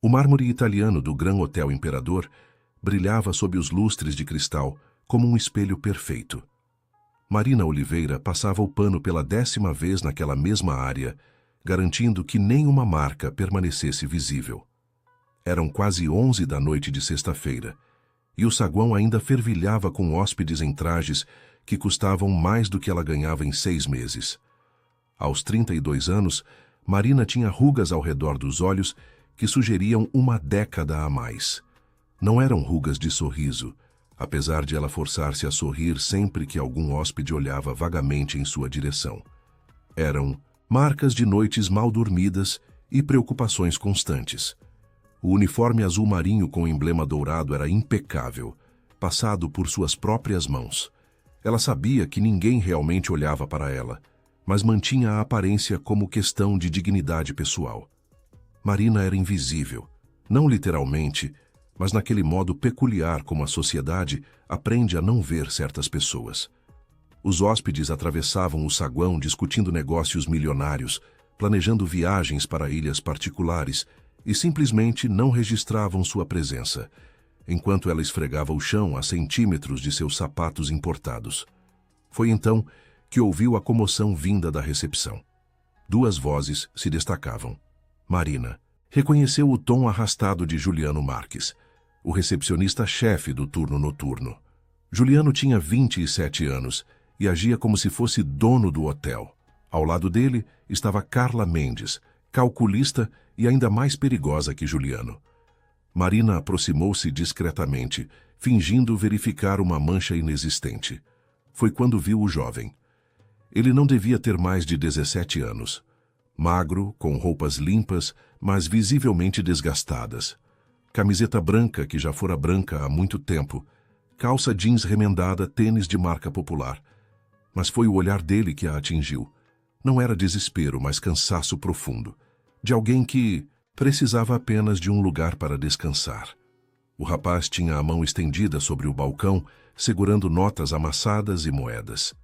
O mármore italiano do Gran Hotel Imperador brilhava sob os lustres de cristal como um espelho perfeito. Marina Oliveira passava o pano pela 10ª vez naquela mesma área, garantindo que nenhuma marca permanecesse visível. Eram quase 11 da noite de sexta-feira, e o saguão ainda fervilhava com hóspedes em trajes que custavam mais do que ela ganhava em 6 meses. Aos 32 anos, Marina tinha rugas ao redor dos olhos que sugeriam uma década a mais. Não eram rugas de sorriso, apesar de ela forçar-se a sorrir sempre que algum hóspede olhava vagamente em sua direção. Eram marcas de noites mal dormidas e preocupações constantes. O uniforme azul marinho com emblema dourado era impecável, passado por suas próprias mãos. Ela sabia que ninguém realmente olhava para ela, mas mantinha a aparência como questão de dignidade pessoal. Marina era invisível, não literalmente, mas naquele modo peculiar como a sociedade aprende a não ver certas pessoas. Os hóspedes atravessavam o saguão discutindo negócios milionários, planejando viagens para ilhas particulares e simplesmente não registravam sua presença, enquanto ela esfregava o chão a centímetros de seus sapatos importados. Foi então que ouviu a comoção vinda da recepção. 2 vozes se destacavam. Marina reconheceu o tom arrastado de Juliano Marques, o recepcionista-chefe do turno noturno. Juliano tinha 27 anos e agia como se fosse dono do hotel. Ao lado dele estava Carla Mendes, calculista e ainda mais perigosa que Juliano. Marina aproximou-se discretamente, fingindo verificar uma mancha inexistente. Foi quando viu o jovem. Ele não devia ter mais de 17 anos. Magro, com roupas limpas, mas visivelmente desgastadas. Camiseta branca que já fora branca há muito tempo. Calça jeans remendada, tênis de marca popular. Mas foi o olhar dele que a atingiu. Não era desespero, mas cansaço profundo. De alguém que precisava apenas de um lugar para descansar. O rapaz tinha a mão estendida sobre o balcão, segurando notas amassadas e moedas.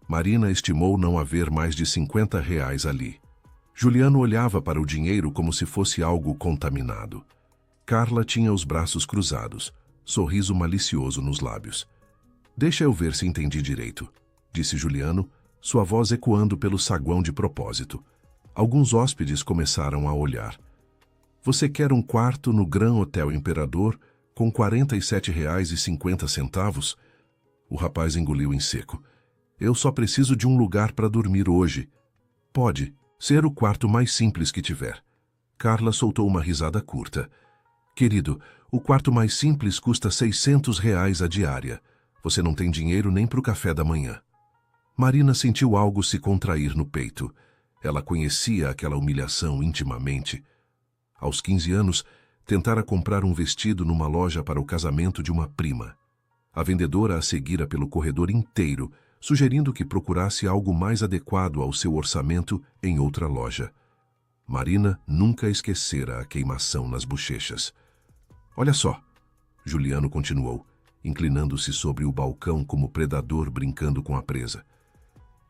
Marina estimou não haver mais de R$ 50 ali. Juliano olhava para o dinheiro como se fosse algo contaminado. Carla tinha os braços cruzados, sorriso malicioso nos lábios. "Deixa eu ver se entendi direito", disse Juliano, sua voz ecoando pelo saguão de propósito. Alguns hóspedes começaram a olhar. "Você quer um quarto no Gran Hotel Imperador com R$ 47,50? O rapaz engoliu em seco. "Eu só preciso de um lugar para dormir hoje." "Pode ser o quarto mais simples que tiver." Carla soltou uma risada curta. "Querido, o quarto mais simples custa R$ 600 a diária. Você não tem dinheiro nem para o café da manhã." Marina sentiu algo se contrair no peito. Ela conhecia aquela humilhação intimamente. Aos 15 anos, tentara comprar um vestido numa loja para o casamento de uma prima. A vendedora a seguira pelo corredor inteiro, sugerindo que procurasse algo mais adequado ao seu orçamento em outra loja. Marina nunca esquecera a queimação nas bochechas. "Olha só", Juliano continuou, inclinando-se sobre o balcão como predador brincando com a presa.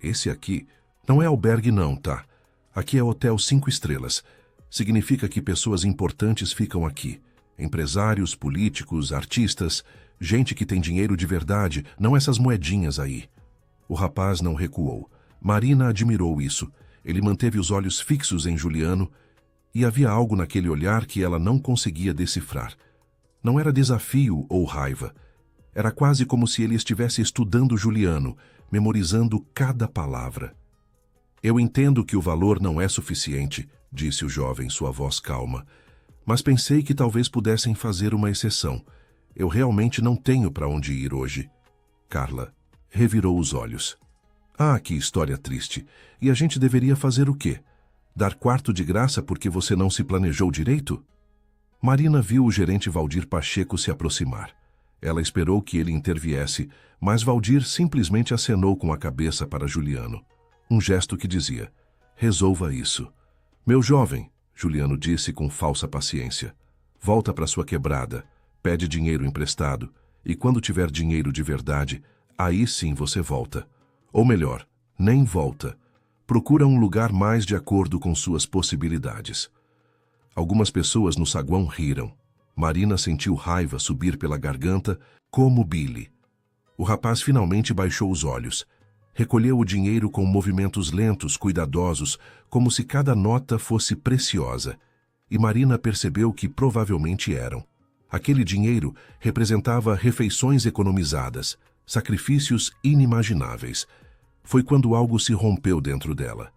"Esse aqui não é albergue não, tá? Aqui é hotel 5 estrelas. Significa que pessoas importantes ficam aqui. Empresários, políticos, artistas, gente que tem dinheiro de verdade, não essas moedinhas aí." O rapaz não recuou. Marina admirou isso. Ele manteve os olhos fixos em Juliano e havia algo naquele olhar que ela não conseguia decifrar. Não era desafio ou raiva. Era quase como se ele estivesse estudando Juliano, memorizando cada palavra. "Eu entendo que o valor não é suficiente", disse o jovem, sua voz calma. "Mas pensei que talvez pudessem fazer uma exceção. Eu realmente não tenho para onde ir hoje." Carla revirou os olhos. "Ah, que história triste. E a gente deveria fazer o quê? Dar quarto de graça porque você não se planejou direito?" Marina viu o gerente Valdir Pacheco se aproximar. Ela esperou que ele interviesse, mas Valdir simplesmente acenou com a cabeça para Juliano. Um gesto que dizia: "Resolva isso." "Meu jovem", Juliano disse com falsa paciência, "volta para sua quebrada, pede dinheiro emprestado, e quando tiver dinheiro de verdade, aí sim você volta. Ou melhor, nem volta. Procura um lugar mais de acordo com suas possibilidades." Algumas pessoas no saguão riram. Marina sentiu raiva subir pela garganta, como Billy. O rapaz finalmente baixou os olhos. Recolheu o dinheiro com movimentos lentos, cuidadosos, como se cada nota fosse preciosa. E Marina percebeu que provavelmente eram. Aquele dinheiro representava refeições economizadas, sacrifícios inimagináveis. Foi quando algo se rompeu dentro dela.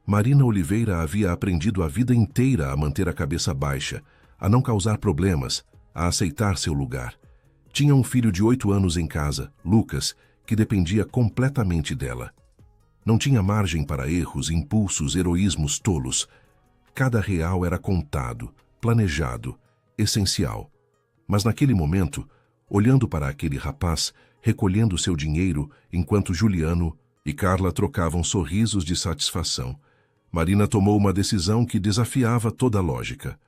Marina Oliveira havia aprendido a vida inteira a manter a cabeça baixa, a não causar problemas, a aceitar seu lugar. Tinha um filho de 8 anos em casa, Lucas, que dependia completamente dela. Não tinha margem para erros, impulsos, heroísmos tolos. Cada real era contado, planejado, essencial. Mas naquele momento, olhando para aquele rapaz, recolhendo seu dinheiro, enquanto Juliano e Carla trocavam sorrisos de satisfação, Marina tomou uma decisão que desafiava toda a lógica.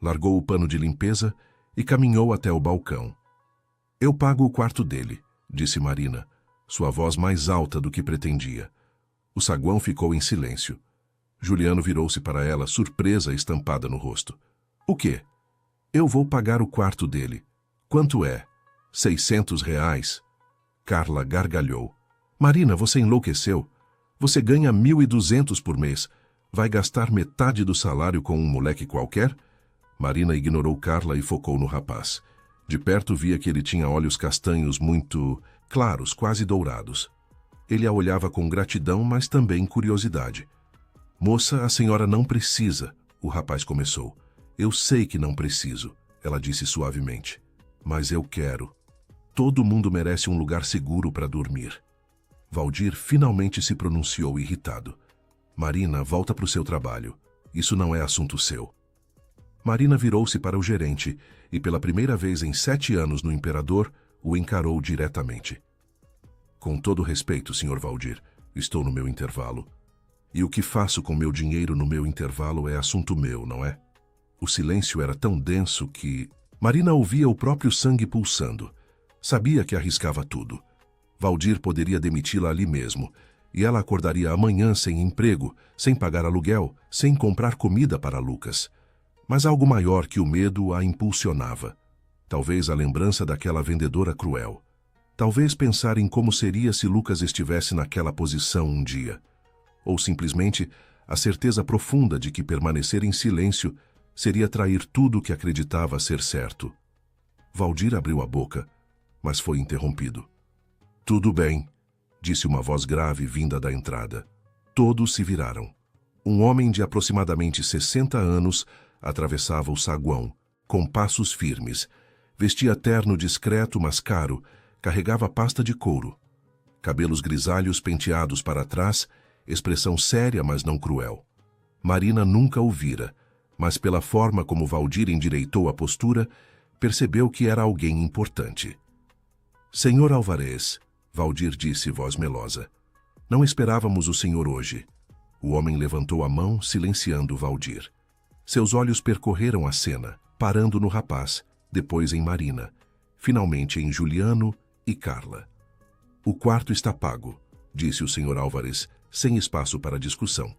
Largou o pano de limpeza e caminhou até o balcão. "Eu pago o quarto dele", disse Marina, sua voz mais alta do que pretendia. O saguão ficou em silêncio. Juliano virou-se para ela, surpresa estampada no rosto. "O quê?" "Eu vou pagar o quarto dele." "Quanto é?" R$ 600. Carla gargalhou. "Marina, você enlouqueceu? Você ganha 1.200 por mês. Vai gastar metade do salário com um moleque qualquer?" Marina ignorou Carla e focou no rapaz. De perto via que ele tinha olhos castanhos muito claros, quase dourados. Ele a olhava com gratidão, mas também curiosidade. "Moça, a senhora não precisa", o rapaz começou. "Eu sei que não preciso", ela disse suavemente. "Mas eu quero. Todo mundo merece um lugar seguro para dormir." Valdir finalmente se pronunciou irritado. "Marina, volta para o seu trabalho. Isso não é assunto seu." Marina virou-se para o gerente e, pela primeira vez em 7 anos no Imperador, o encarou diretamente. "Com todo respeito, Sr. Valdir, estou no meu intervalo. E o que faço com meu dinheiro no meu intervalo é assunto meu, não é?" O silêncio era tão denso que Marina ouvia o próprio sangue pulsando. Sabia que arriscava tudo. Valdir poderia demiti-la ali mesmo, e ela acordaria amanhã sem emprego, sem pagar aluguel, sem comprar comida para Lucas. Mas algo maior que o medo a impulsionava. Talvez a lembrança daquela vendedora cruel. Talvez pensar em como seria se Lucas estivesse naquela posição um dia. Ou simplesmente a certeza profunda de que permanecer em silêncio seria trair tudo o que acreditava ser certo. Valdir abriu a boca, mas foi interrompido. "Tudo bem", disse uma voz grave vinda da entrada. Todos se viraram. Um homem de aproximadamente 60 anos atravessava o saguão, com passos firmes. Vestia terno discreto, mas caro, carregava pasta de couro. Cabelos grisalhos penteados para trás, expressão séria, mas não cruel. Marina nunca o vira, mas pela forma como Valdir endireitou a postura, percebeu que era alguém importante. "Senhor Álvarez", Valdir disse, voz melosa. "Não esperávamos o senhor hoje." O homem levantou a mão, silenciando Valdir. Seus olhos percorreram a cena, parando no rapaz, depois em Marina, finalmente em Juliano e Carla. "O quarto está pago", disse o senhor Álvarez, sem espaço para discussão.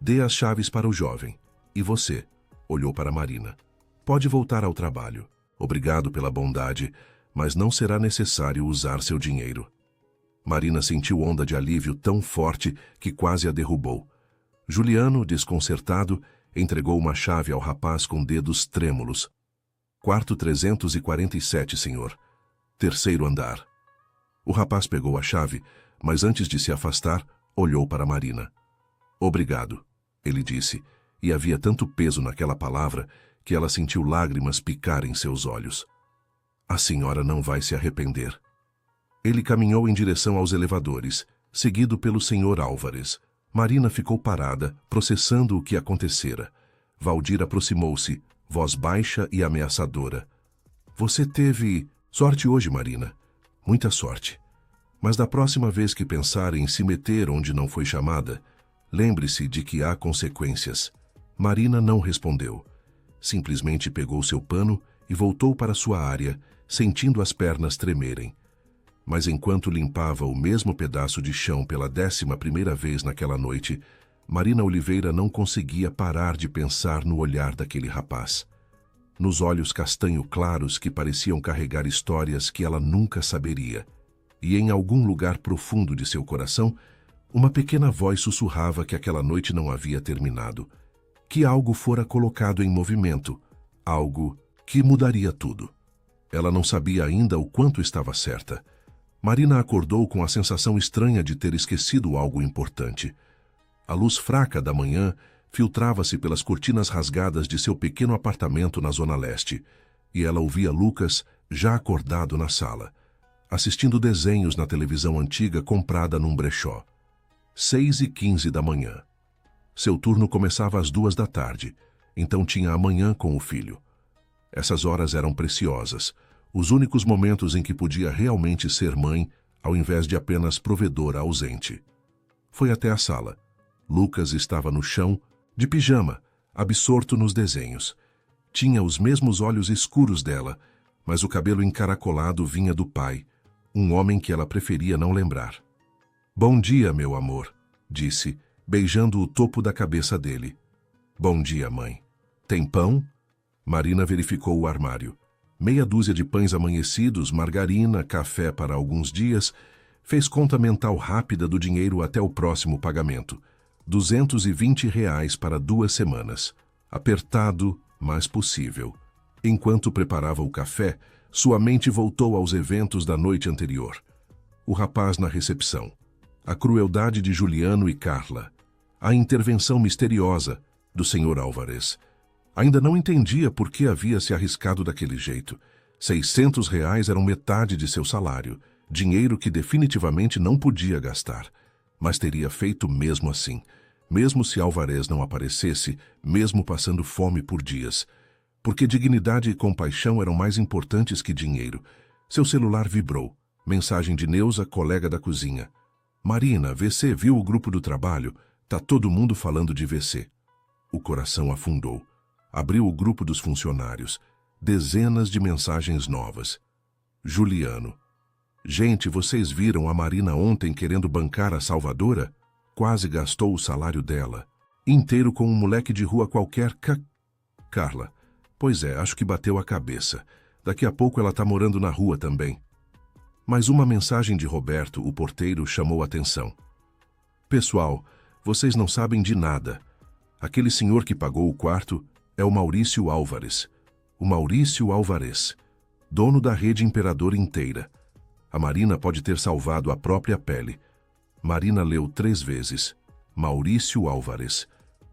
"Dê as chaves para o jovem. E você?" olhou para Marina. "Pode voltar ao trabalho. Obrigado pela bondade, mas não será necessário usar seu dinheiro." Marina sentiu onda de alívio tão forte que quase a derrubou. Juliano, desconcertado, entregou uma chave ao rapaz com dedos trêmulos. "Quarto 347, senhor. 3º andar." O rapaz pegou a chave, mas antes de se afastar, olhou para Marina. "Obrigado", ele disse, e havia tanto peso naquela palavra que ela sentiu lágrimas picar em seus olhos. "A senhora não vai se arrepender." Ele caminhou em direção aos elevadores, seguido pelo senhor Álvarez. Marina ficou parada, processando o que acontecera. Valdir aproximou-se, voz baixa e ameaçadora. "Você teve sorte hoje, Marina. Muita sorte. Mas da próxima vez que pensar em se meter onde não foi chamada, lembre-se de que há consequências." Marina não respondeu. Simplesmente pegou seu pano e voltou para sua área, sentindo as pernas tremerem. Mas enquanto limpava o mesmo pedaço de chão pela 11ª vez naquela noite, Marina Oliveira não conseguia parar de pensar no olhar daquele rapaz. Nos olhos castanho claros que pareciam carregar histórias que ela nunca saberia. E em algum lugar profundo de seu coração, uma pequena voz sussurrava que aquela noite não havia terminado, que algo fora colocado em movimento, algo que mudaria tudo. Ela não sabia ainda o quanto estava certa. Marina acordou com a sensação estranha de ter esquecido algo importante. A luz fraca da manhã filtrava-se pelas cortinas rasgadas de seu pequeno apartamento na Zona Leste, e ela ouvia Lucas já acordado na sala, assistindo desenhos na televisão antiga comprada num brechó. 6h15 da manhã. Seu turno começava às 2 da tarde, então tinha a manhã com o filho. Essas horas eram preciosas, os únicos momentos em que podia realmente ser mãe, ao invés de apenas provedora ausente. Foi até a sala. Lucas estava no chão, de pijama, absorto nos desenhos. Tinha os mesmos olhos escuros dela, mas o cabelo encaracolado vinha do pai, um homem que ela preferia não lembrar. "Bom dia, meu amor", disse, beijando o topo da cabeça dele. "Bom dia, mãe. Tem pão?" Marina verificou o armário. Meia dúzia de pães amanhecidos, margarina, café para alguns dias, fez conta mental rápida do dinheiro até o próximo pagamento. R$ 220 para 2 semanas. Apertado, mas possível. Enquanto preparava o café, sua mente voltou aos eventos da noite anterior. O rapaz na recepção. A crueldade de Juliano e Carla. A intervenção misteriosa do Sr. Álvares. Ainda não entendia por que havia se arriscado daquele jeito. R$ 600 eram metade de seu salário, dinheiro que definitivamente não podia gastar. Mas teria feito mesmo assim, mesmo se Álvares não aparecesse, mesmo passando fome por dias. Porque dignidade e compaixão eram mais importantes que dinheiro. Seu celular vibrou. Mensagem de Neuza, colega da cozinha. "Marina, VC viu o grupo do trabalho? Tá todo mundo falando de VC." O coração afundou. Abriu o grupo dos funcionários. Dezenas de mensagens novas. Juliano. "Gente, vocês viram a Marina ontem querendo bancar a salvadora? Quase gastou o salário dela. Inteiro com um moleque de rua qualquer. Carla. Pois é, acho que bateu a cabeça. Daqui a pouco ela tá morando na rua também." Mas uma mensagem de Roberto, o porteiro, chamou a atenção. "Pessoal, vocês não sabem de nada. Aquele senhor que pagou o quarto é o Maurício Álvares. O Maurício Álvares, dono da rede Imperador inteira. A Marina pode ter salvado a própria pele." Marina leu 3 vezes. Maurício Álvares,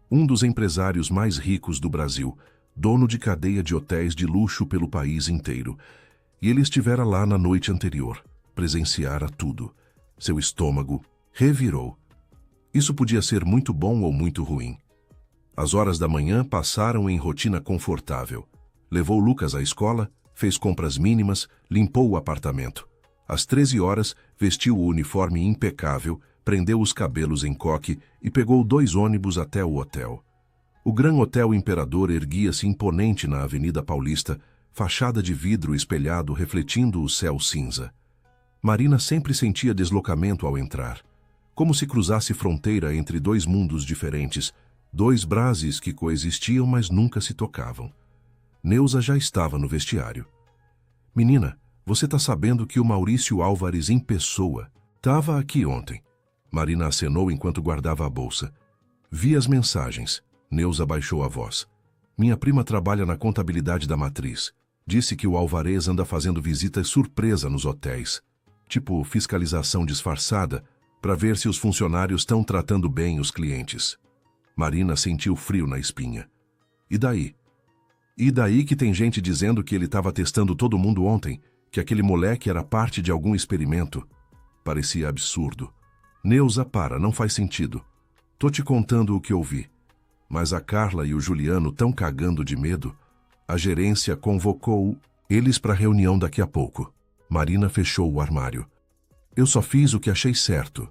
um dos empresários mais ricos do Brasil, dono de cadeia de hotéis de luxo pelo país inteiro. E ele estivera lá na noite anterior, presenciara tudo. Seu estômago revirou. Isso podia ser muito bom ou muito ruim. As horas da manhã passaram em rotina confortável. Levou Lucas à escola, fez compras mínimas, limpou o apartamento. Às 13 horas, vestiu o uniforme impecável, prendeu os cabelos em coque e pegou 2 ônibus até o hotel. O Gran Hotel Imperador erguia-se imponente na Avenida Paulista, fachada de vidro espelhado refletindo o céu cinza. Marina sempre sentia deslocamento ao entrar, como se cruzasse fronteira entre 2 mundos diferentes, 2 Brasis que coexistiam, mas nunca se tocavam. Neuza já estava no vestiário. "Menina, você tá sabendo que o Maurício Álvares em pessoa estava aqui ontem?" Marina acenou enquanto guardava a bolsa. "Vi as mensagens." Neuza baixou a voz. "Minha prima trabalha na contabilidade da matriz. Disse que o Álvares anda fazendo visitas surpresa nos hotéis. Tipo fiscalização disfarçada, para ver se os funcionários estão tratando bem os clientes." Marina sentiu frio na espinha. "E daí?" "E daí que tem gente dizendo que ele estava testando todo mundo ontem, que aquele moleque era parte de algum experimento." Parecia absurdo. "Neuza, para, não faz sentido. Tô te contando o que ouvi. Mas a Carla e o Juliano estão cagando de medo. A gerência convocou eles para reunião daqui a pouco." Marina fechou o armário. "Eu só fiz o que achei certo."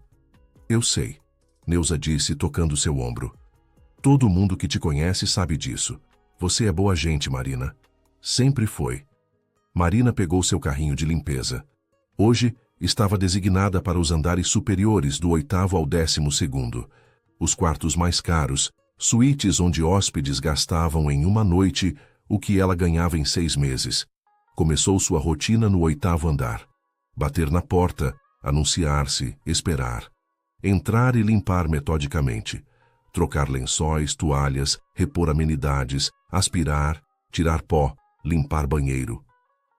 "Eu sei", Neuza disse, tocando seu ombro. "Todo mundo que te conhece sabe disso. Você é boa gente, Marina. Sempre foi." Marina pegou seu carrinho de limpeza. Hoje, estava designada para os andares superiores do 8º ao 12º. os quartos mais caros, suítes onde hóspedes gastavam em uma noite o que ela ganhava em 6 meses. Começou sua rotina no 8º andar. Bater na porta, anunciar-se, esperar. Entrar e limpar metodicamente. Trocar lençóis, toalhas, repor amenidades, aspirar, tirar pó, limpar banheiro.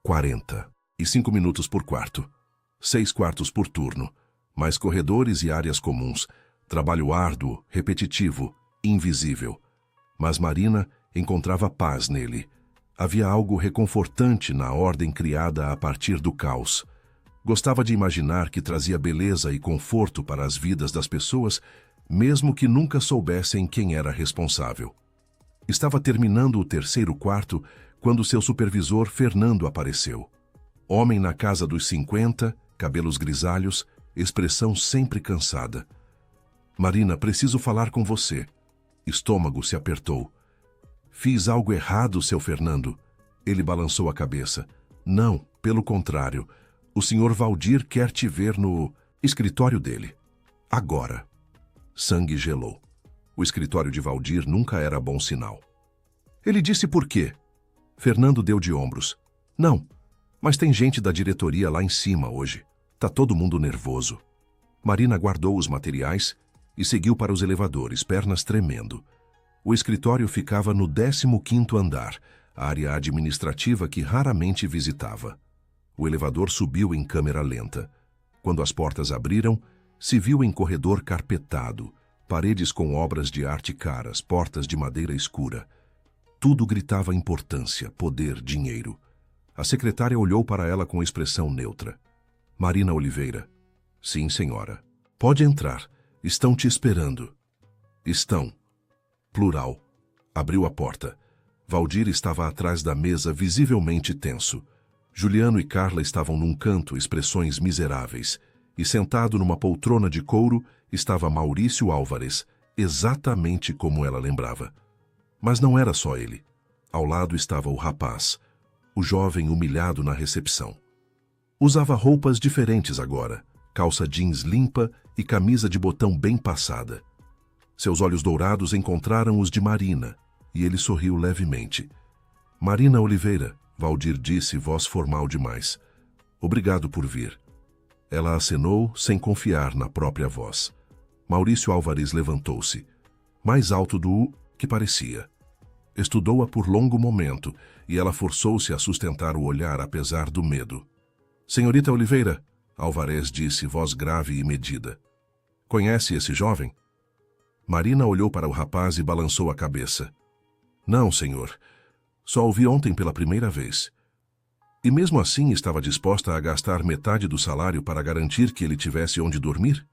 45 minutos por quarto. 6 quartos por turno. Mais corredores e áreas comuns. Trabalho árduo, repetitivo, invisível. Mas Marina encontrava paz nele. Havia algo reconfortante na ordem criada a partir do caos. Gostava de imaginar que trazia beleza e conforto para as vidas das pessoas, mesmo que nunca soubessem quem era responsável. Estava terminando o 3º quarto quando seu supervisor Fernando apareceu. Homem na casa dos 50, cabelos grisalhos, expressão sempre cansada. Marina, preciso falar com você. Estômago se apertou. Fiz algo errado, seu Fernando. Ele balançou a cabeça. Não, pelo contrário. O senhor Valdir quer te ver no escritório dele. Agora. Sangue gelou. O escritório de Valdir nunca era bom sinal. Ele disse por quê? Fernando deu de ombros. Não, mas tem gente da diretoria lá em cima hoje. Tá todo mundo nervoso. Marina guardou os materiais e seguiu para os elevadores, pernas tremendo. O escritório ficava no 15º andar, área administrativa que raramente visitava. O elevador subiu em câmera lenta. Quando as portas abriram, se viu em corredor carpetado, paredes com obras de arte caras, portas de madeira escura. Tudo gritava importância, poder, dinheiro. A secretária olhou para ela com expressão neutra. Marina Oliveira. Sim, senhora. Pode entrar. Estão te esperando. Estão. Plural. Abriu a porta. Valdir estava atrás da mesa, visivelmente tenso. Juliano e Carla estavam num canto, expressões miseráveis. E sentado numa poltrona de couro estava Maurício Álvares, exatamente como ela lembrava. Mas não era só ele. Ao lado estava o rapaz, o jovem humilhado na recepção. Usava roupas diferentes agora, calça jeans limpa e camisa de botão bem passada. Seus olhos dourados encontraram os de Marina, e ele sorriu levemente. Marina Oliveira, Valdir disse, voz formal demais. Obrigado por vir. Ela acenou, sem confiar na própria voz. Maurício Álvares levantou-se, mais alto do que parecia. Estudou-a por longo momento, e ela forçou-se a sustentar o olhar apesar do medo. Senhorita Oliveira, Álvares disse, voz grave e medida. Conhece esse jovem? Marina olhou para o rapaz e balançou a cabeça. Não, senhor. Só o vi ontem pela primeira vez. E mesmo assim estava disposta a gastar metade do salário para garantir que ele tivesse onde dormir?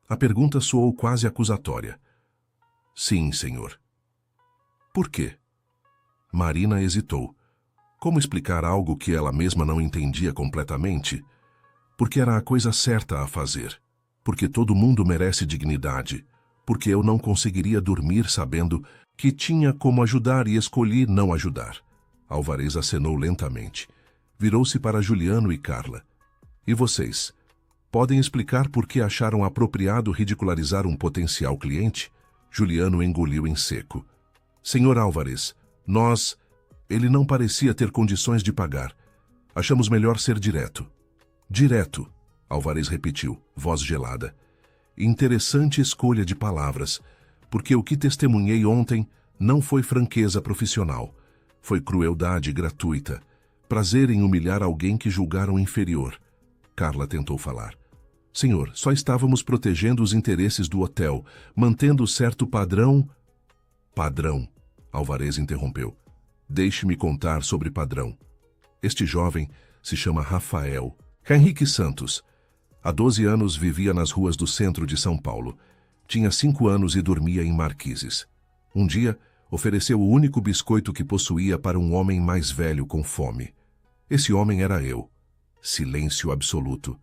A pergunta soou quase acusatória. Sim, senhor. Por quê? Marina hesitou. Como explicar algo que ela mesma não entendia completamente? Porque era a coisa certa a fazer. Porque todo mundo merece dignidade. Porque eu não conseguiria dormir sabendo que tinha como ajudar e escolhi não ajudar. Álvares acenou lentamente. Virou-se para Juliano e Carla. E vocês? Podem explicar por que acharam apropriado ridicularizar um potencial cliente? Juliano engoliu em seco. Senhor Álvares, nós... Ele não parecia ter condições de pagar. Achamos melhor ser direto. Direto, Álvares repetiu, voz gelada. Interessante escolha de palavras, porque o que testemunhei ontem não foi franqueza profissional. Foi crueldade gratuita. Prazer em humilhar alguém que julgaram inferior. Carla tentou falar. Senhor, só estávamos protegendo os interesses do hotel, mantendo certo padrão... Padrão, Álvares interrompeu. Deixe-me contar sobre padrão. Este jovem se chama Rafael Henrique Santos. Há 12 anos vivia nas ruas do centro de São Paulo. Tinha 5 anos e dormia em marquises. Um dia, ofereceu o único biscoito que possuía para um homem mais velho com fome. Esse homem era eu. Silêncio absoluto.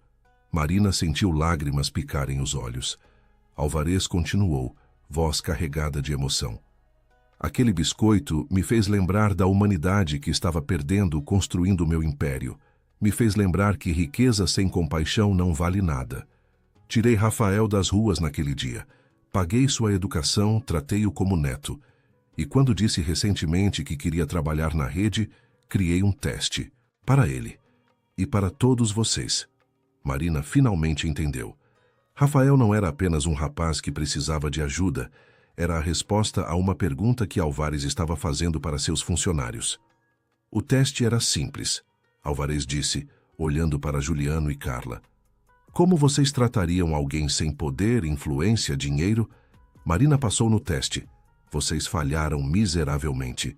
Marina sentiu lágrimas picarem os olhos. Álvares continuou, voz carregada de emoção. Aquele biscoito me fez lembrar da humanidade que estava perdendo construindo o meu império. Me fez lembrar que riqueza sem compaixão não vale nada. Tirei Rafael das ruas naquele dia. Paguei sua educação, tratei-o como neto. E quando disse recentemente que queria trabalhar na rede, criei um teste. Para ele. E para todos vocês. Marina finalmente entendeu. Rafael não era apenas um rapaz que precisava de ajuda. Era a resposta a uma pergunta que Álvares estava fazendo para seus funcionários. O teste era simples. Álvares disse, olhando para Juliano e Carla. Como vocês tratariam alguém sem poder, influência, dinheiro? Marina passou no teste. Vocês falharam miseravelmente.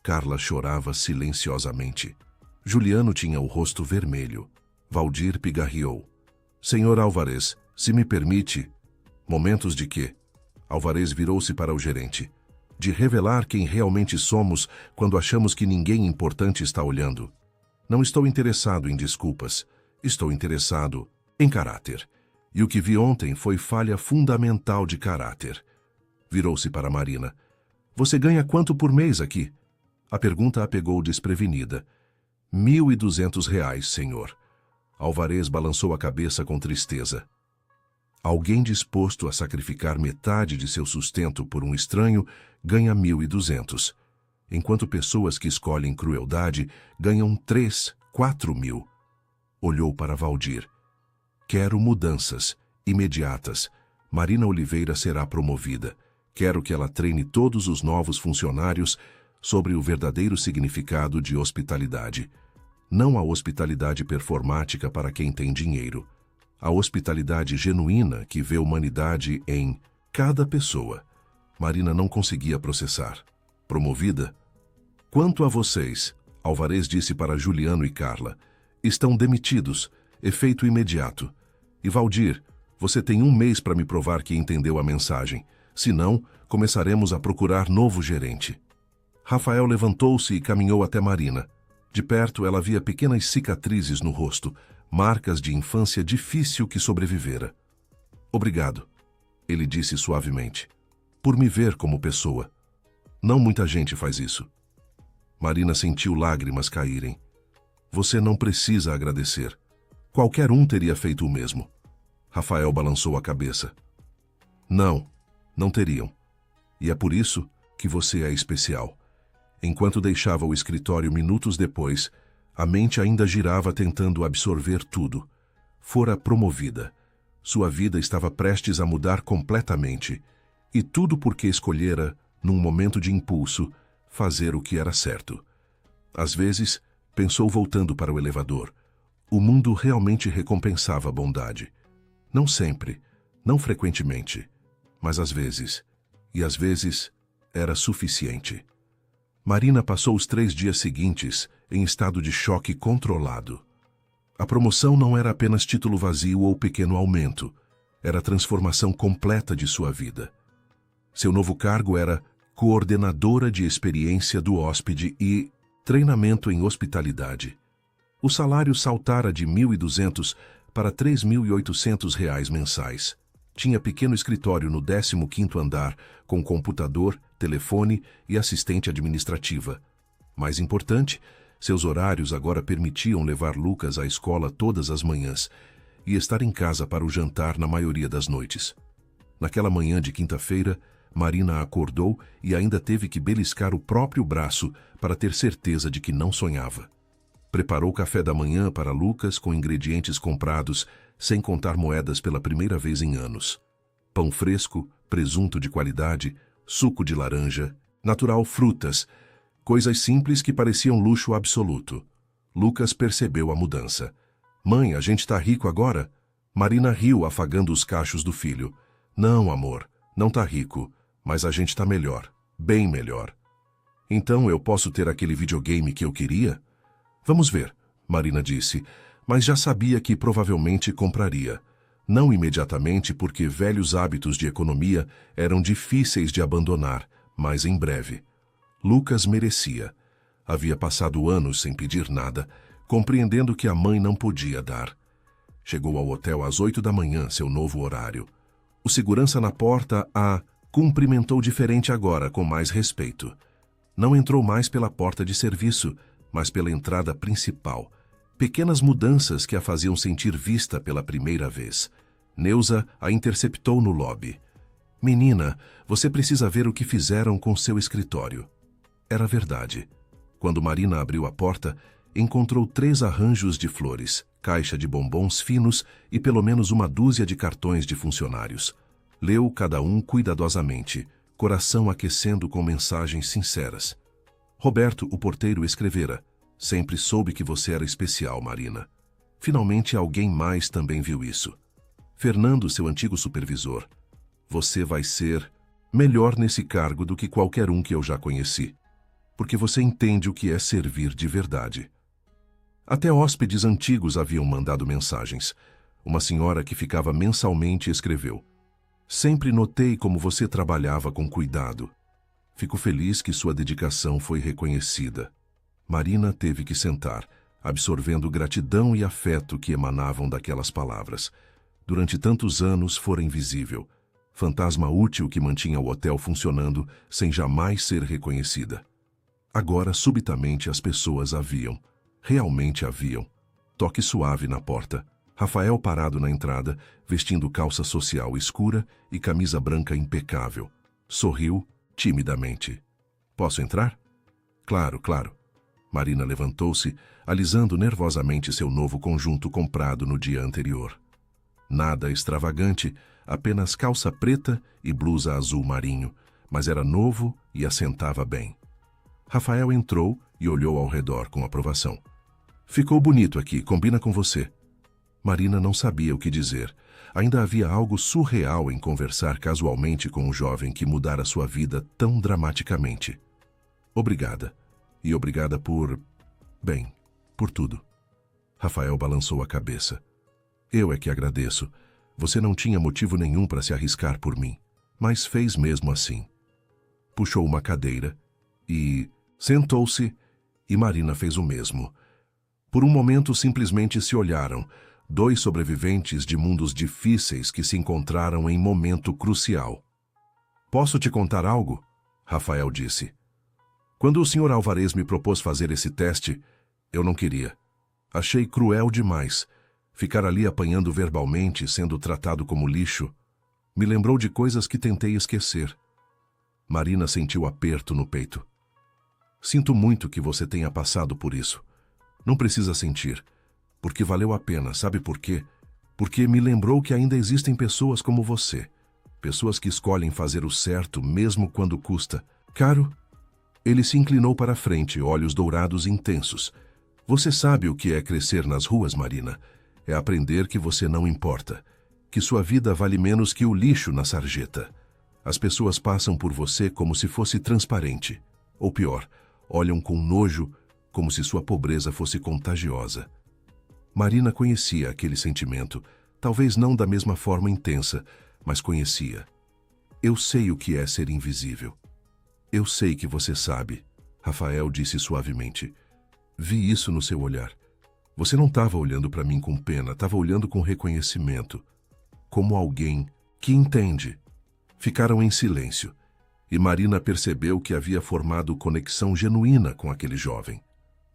Carla chorava silenciosamente. Juliano tinha o rosto vermelho. Valdir pigarreou. Senhor Álvares, se me permite... Momentos de quê? Álvares virou-se para o gerente. De revelar quem realmente somos quando achamos que ninguém importante está olhando. Não estou interessado em desculpas. Estou interessado em caráter. E o que vi ontem foi falha fundamental de caráter. Virou-se para Marina. Você ganha quanto por mês aqui? A pergunta a pegou desprevenida. R$ 1.200, senhor. Álvares balançou a cabeça com tristeza. Alguém disposto a sacrificar metade de seu sustento por um estranho ganha 1.200, enquanto pessoas que escolhem crueldade ganham 3, 4 mil. Olhou para Valdir. Quero mudanças, imediatas. Marina Oliveira será promovida. Quero que ela treine todos os novos funcionários sobre o verdadeiro significado de hospitalidade. Não a hospitalidade performática para quem tem dinheiro. A hospitalidade genuína que vê humanidade em cada pessoa. Marina não conseguia processar. Promovida? Quanto a vocês, Álvares disse para Juliano e Carla, estão demitidos, efeito imediato. E Valdir, você tem 1 mês para me provar que entendeu a mensagem. Senão, começaremos a procurar novo gerente. Rafael levantou-se e caminhou até Marina. De perto, ela via pequenas cicatrizes no rosto, marcas de infância difícil que sobrevivera. Obrigado, ele disse suavemente, por me ver como pessoa. Não muita gente faz isso. Marina sentiu lágrimas caírem. Você não precisa agradecer. Qualquer um teria feito o mesmo. Rafael balançou a cabeça. Não teriam. E é por isso que você é especial. Enquanto deixava o escritório minutos depois, a mente ainda girava tentando absorver tudo. Fora promovida. Sua vida estava prestes a mudar completamente. E tudo porque escolhera, num momento de impulso, fazer o que era certo. Às vezes, pensou voltando para o elevador. O mundo realmente recompensava a bondade. Não sempre, não frequentemente, mas às vezes. E às vezes, era suficiente. Marina passou os 3 dias seguintes em estado de choque controlado. A promoção não era apenas título vazio ou pequeno aumento, era a transformação completa de sua vida. Seu novo cargo era coordenadora de experiência do hóspede e treinamento em hospitalidade. O salário saltara de 1.200 para R$ 3.800 mensais. Tinha pequeno escritório no 15º andar, com computador, telefone e assistente administrativa. Mais importante, seus horários agora permitiam levar Lucas à escola todas as manhãs e estar em casa para o jantar na maioria das noites. Naquela manhã de quinta-feira, Marina acordou e ainda teve que beliscar o próprio braço para ter certeza de que não sonhava. Preparou café da manhã para Lucas com ingredientes comprados, sem contar moedas pela primeira vez em anos. Pão fresco, presunto de qualidade, suco de laranja, natural frutas, coisas simples que pareciam luxo absoluto. Lucas percebeu a mudança. Mãe, a gente tá rico agora? Marina riu, afagando os cachos do filho. Não, amor, não tá rico, mas a gente tá melhor, bem melhor. Então eu posso ter aquele videogame que eu queria? Vamos ver, Marina disse, mas já sabia que provavelmente compraria. Não imediatamente porque velhos hábitos de economia eram difíceis de abandonar, mas em breve. Lucas merecia. Havia passado anos sem pedir nada, compreendendo que a mãe não podia dar. Chegou ao hotel às 8 da manhã, seu novo horário. O segurança na porta a cumprimentou diferente agora, com mais respeito. Não entrou mais pela porta de serviço, mas pela entrada principal. Pequenas mudanças que a faziam sentir vista pela primeira vez. Neuza a interceptou no lobby. Menina, você precisa ver o que fizeram com seu escritório. Era verdade. Quando Marina abriu a porta, encontrou 3 arranjos de flores, caixa de bombons finos e pelo menos uma dúzia de cartões de funcionários. Leu cada um cuidadosamente, coração aquecendo com mensagens sinceras. Roberto, o porteiro, escrevera: sempre soube que você era especial, Marina. Finalmente alguém mais também viu isso. Fernando, seu antigo supervisor: você vai ser melhor nesse cargo do que qualquer um que eu já conheci, porque você entende o que é servir de verdade. Até hóspedes antigos haviam mandado mensagens. Uma senhora que ficava mensalmente escreveu: sempre notei como você trabalhava com cuidado. Fico feliz que sua dedicação foi reconhecida. Marina teve que sentar, absorvendo gratidão e afeto que emanavam daquelas palavras. Durante tantos anos fora invisível, fantasma útil que mantinha o hotel funcionando sem jamais ser reconhecida. Agora, subitamente, as pessoas a viam. Realmente a viam. Toque suave na porta. Rafael parado na entrada, vestindo calça social escura e camisa branca impecável. Sorriu timidamente. Posso entrar? Claro, claro. Marina levantou-se, alisando nervosamente seu novo conjunto comprado no dia anterior. Nada extravagante, apenas calça preta e blusa azul marinho, mas era novo e assentava bem. Rafael entrou e olhou ao redor com aprovação. Ficou bonito aqui, combina com você. Marina não sabia o que dizer. Ainda havia algo surreal em conversar casualmente com um jovem que mudara sua vida tão dramaticamente. Obrigada. E obrigada por... bem, por tudo. Rafael balançou a cabeça. Eu é que agradeço. Você não tinha motivo nenhum para se arriscar por mim, mas fez mesmo assim. Puxou uma cadeira e... sentou-se, e Marina fez o mesmo. Por um momento simplesmente se olharam, 2 sobreviventes de mundos difíceis que se encontraram em momento crucial. Posso te contar algo? Rafael disse. Quando o Sr. Álvarez me propôs fazer esse teste, eu não queria. Achei cruel demais. Ficar ali apanhando verbalmente, sendo tratado como lixo, me lembrou de coisas que tentei esquecer. Marina sentiu aperto no peito. Sinto muito que você tenha passado por isso. Não precisa sentir, porque valeu a pena, sabe por quê? Porque me lembrou que ainda existem pessoas como você. Pessoas que escolhem fazer o certo mesmo quando custa. Caro, ele se inclinou para a frente, olhos dourados intensos. Você sabe o que é crescer nas ruas, Marina? É aprender que você não importa, que sua vida vale menos que o lixo na sarjeta. As pessoas passam por você como se fosse transparente. Ou pior, olham com nojo, como se sua pobreza fosse contagiosa. Marina conhecia aquele sentimento, talvez não da mesma forma intensa, mas conhecia. Eu sei o que é ser invisível. Eu sei que você sabe, Rafael disse suavemente. Vi isso no seu olhar. Você não estava olhando para mim com pena, estava olhando com reconhecimento. Como alguém que entende. Ficaram em silêncio, e Marina percebeu que havia formado conexão genuína com aquele jovem.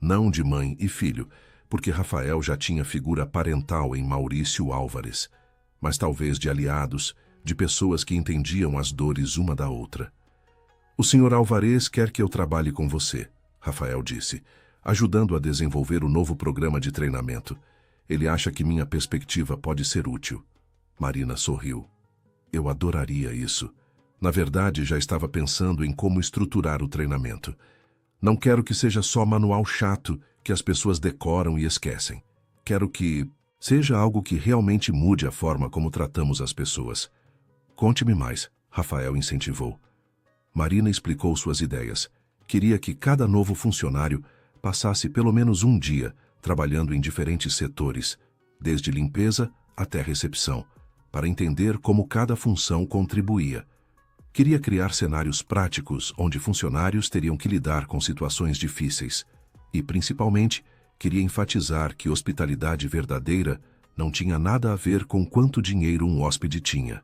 Não de mãe e filho, porque Rafael já tinha figura parental em Maurício Álvarez, mas talvez de aliados, de pessoas que entendiam as dores uma da outra. O Sr. Álvarez quer que eu trabalhe com você, Rafael disse, ajudando a desenvolver o novo programa de treinamento. Ele acha que minha perspectiva pode ser útil. Marina sorriu. Eu adoraria isso. Na verdade, já estava pensando em como estruturar o treinamento. Não quero que seja só manual chato que as pessoas decoram e esquecem. Quero que seja algo que realmente mude a forma como tratamos as pessoas. Conte-me mais, Rafael incentivou. Marina explicou suas ideias. Queria que cada novo funcionário passasse pelo menos um dia trabalhando em diferentes setores, desde limpeza até recepção, para entender como cada função contribuía. Queria criar cenários práticos onde funcionários teriam que lidar com situações difíceis e, principalmente, queria enfatizar que hospitalidade verdadeira não tinha nada a ver com quanto dinheiro um hóspede tinha.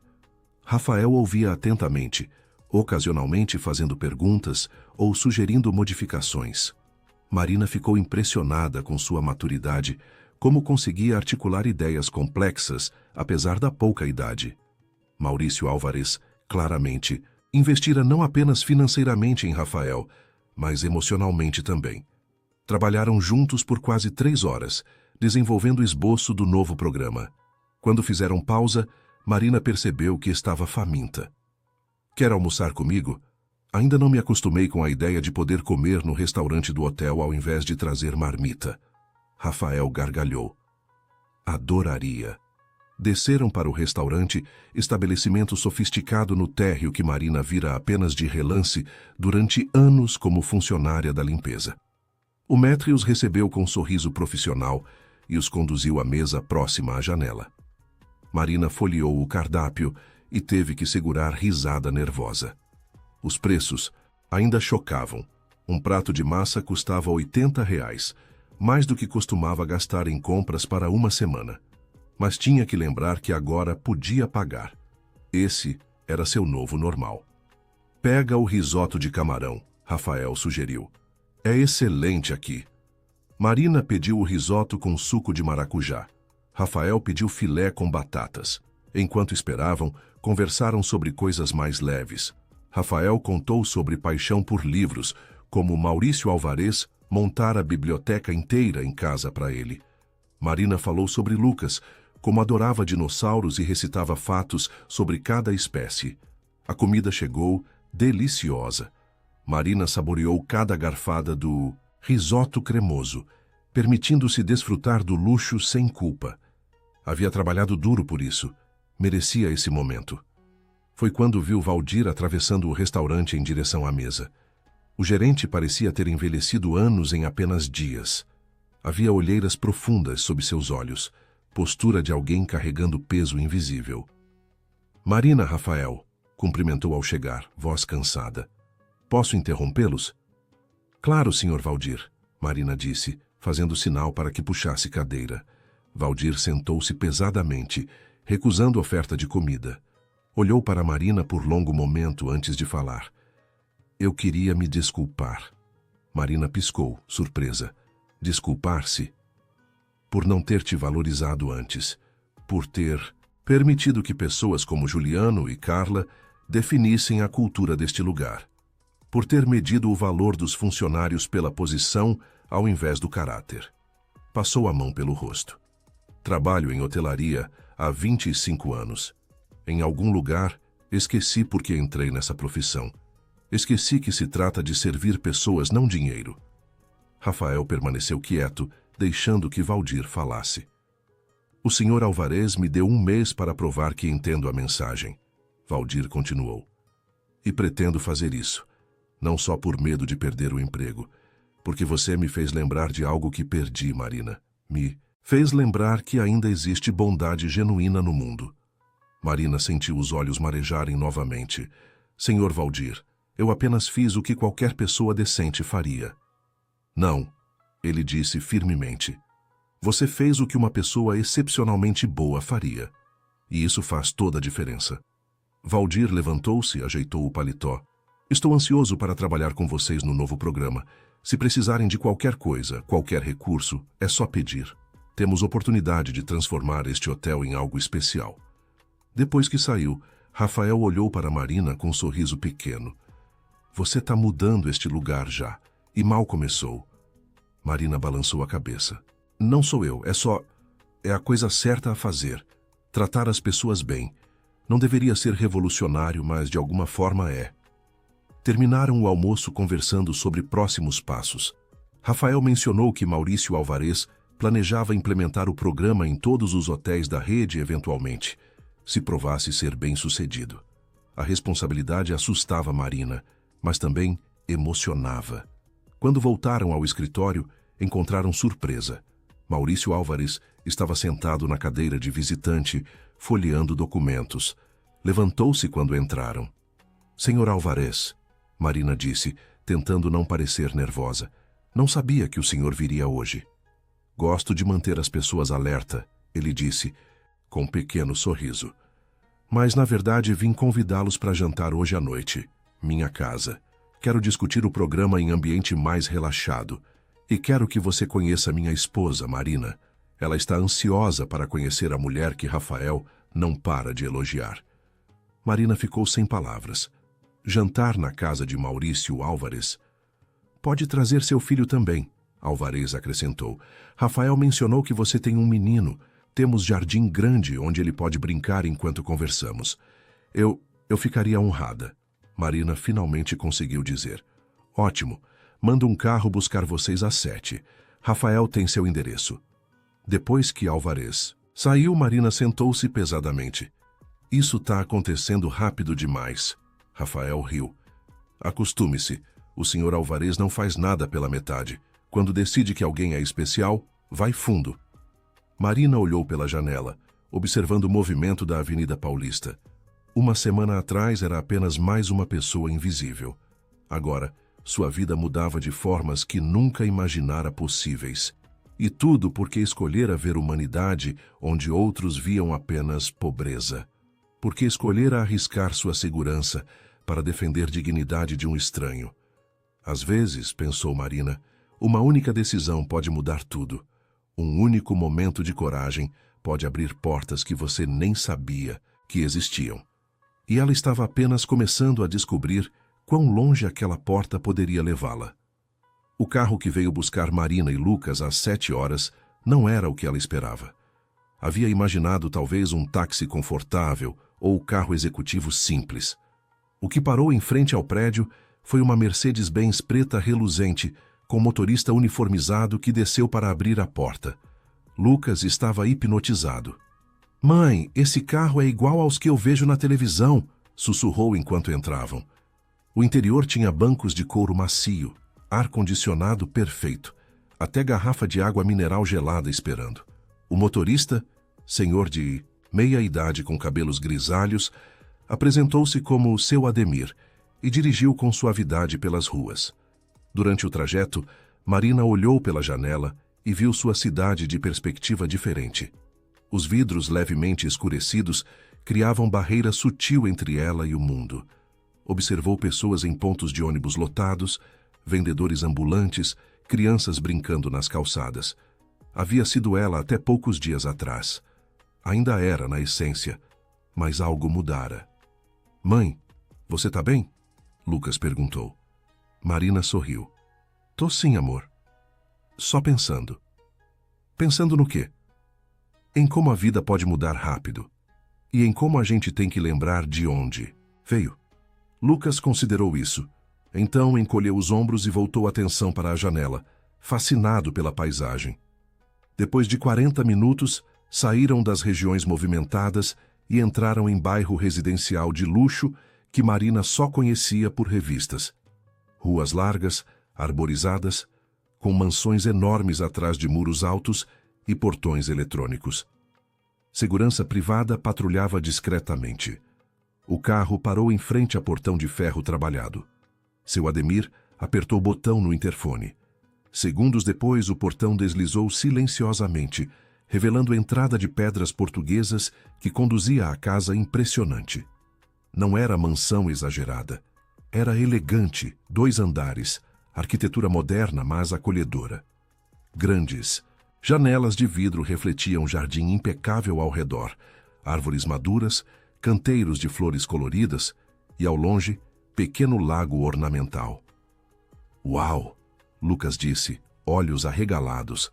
Rafael ouvia atentamente, ocasionalmente fazendo perguntas ou sugerindo modificações. Marina ficou impressionada com sua maturidade, como conseguia articular ideias complexas, apesar da pouca idade. Maurício Álvarez Claramente, investira não apenas financeiramente em Rafael, mas emocionalmente também. Trabalharam juntos por quase 3 horas, desenvolvendo o esboço do novo programa. Quando fizeram pausa, Marina percebeu que estava faminta. Quer almoçar comigo? Ainda não me acostumei com a ideia de poder comer no restaurante do hotel ao invés de trazer marmita. Rafael gargalhou. Adoraria. Desceram para o restaurante, estabelecimento sofisticado no térreo que Marina vira apenas de relance durante anos como funcionária da limpeza. O maître os recebeu com um sorriso profissional e os conduziu à mesa próxima à janela. Marina folheou o cardápio e teve que segurar risada nervosa. Os preços ainda chocavam. Um prato de massa custava R$ 80, mais do que costumava gastar em compras para uma semana. Mas tinha que lembrar que agora podia pagar. Esse era seu novo normal. Pega o risoto de camarão, Rafael sugeriu. É excelente aqui. Marina pediu o risoto com suco de maracujá. Rafael pediu filé com batatas. Enquanto esperavam, conversaram sobre coisas mais leves. Rafael contou sobre paixão por livros, como Maurício Alvarez montara a biblioteca inteira em casa para ele. Marina falou sobre Lucas, como adorava dinossauros e recitava fatos sobre cada espécie. A comida chegou, deliciosa. Marina saboreou cada garfada do risoto cremoso, permitindo-se desfrutar do luxo sem culpa. Havia trabalhado duro por isso. Merecia esse momento. Foi quando viu Valdir atravessando o restaurante em direção à mesa. O gerente parecia ter envelhecido anos em apenas dias. Havia olheiras profundas sob seus olhos, postura de alguém carregando peso invisível. Marina, Rafael, cumprimentou ao chegar, voz cansada. Posso interrompê-los? Claro, Sr. Valdir, Marina disse, fazendo sinal para que puxasse cadeira. Valdir sentou-se pesadamente, recusando oferta de comida. Olhou para Marina por longo momento antes de falar. Eu queria me desculpar. Marina piscou, surpresa. Desculpar-se? Por não ter te valorizado antes. Por ter permitido que pessoas como Juliano e Carla definissem a cultura deste lugar. Por ter medido o valor dos funcionários pela posição ao invés do caráter. Passou a mão pelo rosto. Trabalho em hotelaria há 25 anos. Em algum lugar, esqueci por que entrei nessa profissão. Esqueci que se trata de servir pessoas, não dinheiro. Rafael permaneceu quieto, deixando que Valdir falasse. O Sr. Alvarez me deu 1 mês para provar que entendo a mensagem. Valdir continuou. E pretendo fazer isso. Não só por medo de perder o emprego, porque você me fez lembrar de algo que perdi, Marina. Me fez lembrar que ainda existe bondade genuína no mundo. Marina sentiu os olhos marejarem novamente. Senhor Valdir, eu apenas fiz o que qualquer pessoa decente faria. Não, ele disse firmemente. Você fez o que uma pessoa excepcionalmente boa faria. E isso faz toda a diferença. Valdir levantou-se e ajeitou o paletó. Estou ansioso para trabalhar com vocês no novo programa. Se precisarem de qualquer coisa, qualquer recurso, é só pedir. Temos oportunidade de transformar este hotel em algo especial. Depois que saiu, Rafael olhou para Marina com um sorriso pequeno. Você está mudando este lugar já, e mal começou. Marina balançou a cabeça. Não sou eu, é a coisa certa a fazer. Tratar as pessoas bem. Não deveria ser revolucionário, mas de alguma forma é. Terminaram o almoço conversando sobre próximos passos. Rafael mencionou que Maurício Alvarez planejava implementar o programa em todos os hotéis da rede eventualmente, se provasse ser bem-sucedido. A responsabilidade assustava Marina, mas também emocionava. Quando voltaram ao escritório, encontraram surpresa. Maurício Álvares estava sentado na cadeira de visitante, folheando documentos. Levantou-se quando entraram. Senhor Álvares, Marina disse, tentando não parecer nervosa. Não sabia que o senhor viria hoje. Gosto de manter as pessoas alerta, ele disse, com um pequeno sorriso. Mas, na verdade, vim convidá-los para jantar hoje à noite. Minha casa. Quero discutir o programa em ambiente mais relaxado. E quero que você conheça minha esposa, Marina. Ela está ansiosa para conhecer a mulher que Rafael não para de elogiar. Marina ficou sem palavras. Jantar na casa de Maurício Álvares. Pode trazer seu filho também, Álvares acrescentou. Rafael mencionou que você tem um menino. Temos jardim grande onde ele pode brincar enquanto conversamos. Eu ficaria honrada. Marina finalmente conseguiu dizer. Ótimo. Manda um carro buscar vocês às 7. Rafael tem seu endereço. Depois que Álvares saiu, Marina sentou-se pesadamente. Isso está acontecendo rápido demais. Rafael riu. Acostume-se. O Sr. Álvares não faz nada pela metade. Quando decide que alguém é especial, vai fundo. Marina olhou pela janela, observando o movimento da Avenida Paulista. Uma semana atrás era apenas mais uma pessoa invisível. Agora, sua vida mudava de formas que nunca imaginara possíveis. E tudo porque escolhera ver humanidade onde outros viam apenas pobreza. Porque escolhera arriscar sua segurança para defender a dignidade de um estranho. Às vezes, pensou Marina, uma única decisão pode mudar tudo. Um único momento de coragem pode abrir portas que você nem sabia que existiam. E ela estava apenas começando a descobrir quão longe aquela porta poderia levá-la. O carro que veio buscar Marina e Lucas às 7 horas não era o que ela esperava. Havia imaginado talvez um táxi confortável ou carro executivo simples. O que parou em frente ao prédio foi uma Mercedes-Benz preta reluzente, com motorista uniformizado que desceu para abrir a porta. Lucas estava hipnotizado. Mãe, esse carro é igual aos que eu vejo na televisão, sussurrou enquanto entravam. O interior tinha bancos de couro macio, ar-condicionado perfeito, até garrafa de água mineral gelada esperando. O motorista, senhor de meia-idade com cabelos grisalhos, apresentou-se como seu Ademir e dirigiu com suavidade pelas ruas. Durante o trajeto, Marina olhou pela janela e viu sua cidade de perspectiva diferente. Os vidros levemente escurecidos criavam barreira sutil entre ela e o mundo. Observou pessoas em pontos de ônibus lotados, vendedores ambulantes, crianças brincando nas calçadas. Havia sido ela até poucos dias atrás. Ainda era, na essência, mas algo mudara. Mãe, você tá bem? Lucas perguntou. Marina sorriu. Tô sim, amor. Só pensando. Pensando no quê? Em como a vida pode mudar rápido. E em como a gente tem que lembrar de onde veio. Lucas considerou isso. Então encolheu os ombros e voltou a atenção para a janela, fascinado pela paisagem. Depois de 40 minutos, saíram das regiões movimentadas e entraram em bairro residencial de luxo que Marina só conhecia por revistas. Ruas largas, arborizadas, com mansões enormes atrás de muros altos e portões eletrônicos. Segurança privada patrulhava discretamente. O carro parou em frente a portão de ferro trabalhado. Seu Ademir apertou o botão no interfone. Segundos depois, o portão deslizou silenciosamente, revelando a entrada de pedras portuguesas que conduzia à casa impressionante. Não era mansão exagerada. Era elegante, 2 andares, arquitetura moderna, mas acolhedora. Grandes janelas de vidro refletiam um jardim impecável ao redor, árvores maduras, canteiros de flores coloridas e, ao longe, pequeno lago ornamental. Uau! Lucas disse, olhos arregalados.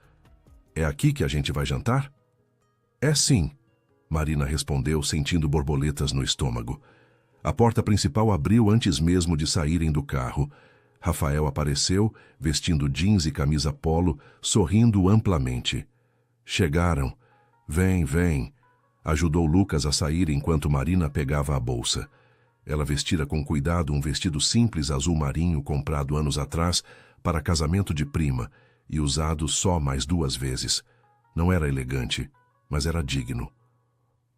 É aqui que a gente vai jantar? É sim, Marina respondeu, sentindo borboletas no estômago. A porta principal abriu antes mesmo de saírem do carro. Rafael apareceu, vestindo jeans e camisa polo, sorrindo amplamente. Chegaram. Vem, vem. Ajudou Lucas a sair enquanto Marina pegava a bolsa. Ela vestira com cuidado um vestido simples azul marinho comprado anos atrás para casamento de prima e usado só mais 2 vezes. Não era elegante, mas era digno.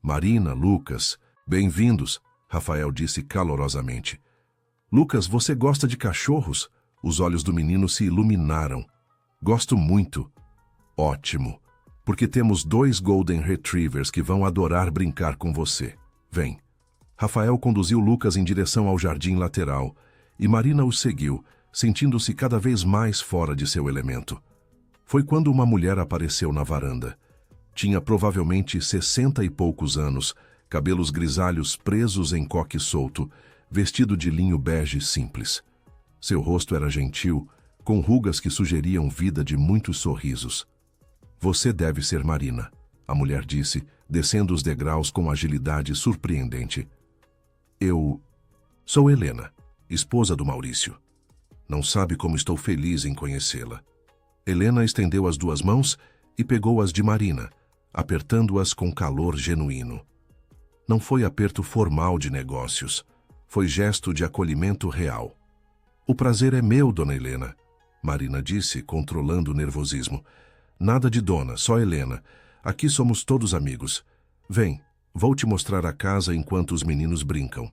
Marina, Lucas, bem-vindos, Rafael disse calorosamente. Lucas, você gosta de cachorros? Os olhos do menino se iluminaram. Gosto muito. Ótimo, porque temos 2 Golden Retrievers que vão adorar brincar com você. Vem. Rafael conduziu Lucas em direção ao jardim lateral e Marina o seguiu, sentindo-se cada vez mais fora de seu elemento. Foi quando uma mulher apareceu na varanda. Tinha provavelmente 60 e poucos anos, cabelos grisalhos presos em coque solto, vestido de linho bege simples. Seu rosto era gentil, com rugas que sugeriam vida de muitos sorrisos. Você deve ser Marina, a mulher disse, descendo os degraus com agilidade surpreendente. Eu sou Helena, esposa do Maurício. Não sabe como estou feliz em conhecê-la. Helena estendeu as duas mãos e pegou as de Marina, apertando-as com calor genuíno. Não foi aperto formal de negócios, foi gesto de acolhimento real. O prazer é meu, dona Helena, Marina disse, controlando o nervosismo. Nada de dona, só Helena. Aqui somos todos amigos. Vem, vou te mostrar a casa enquanto os meninos brincam.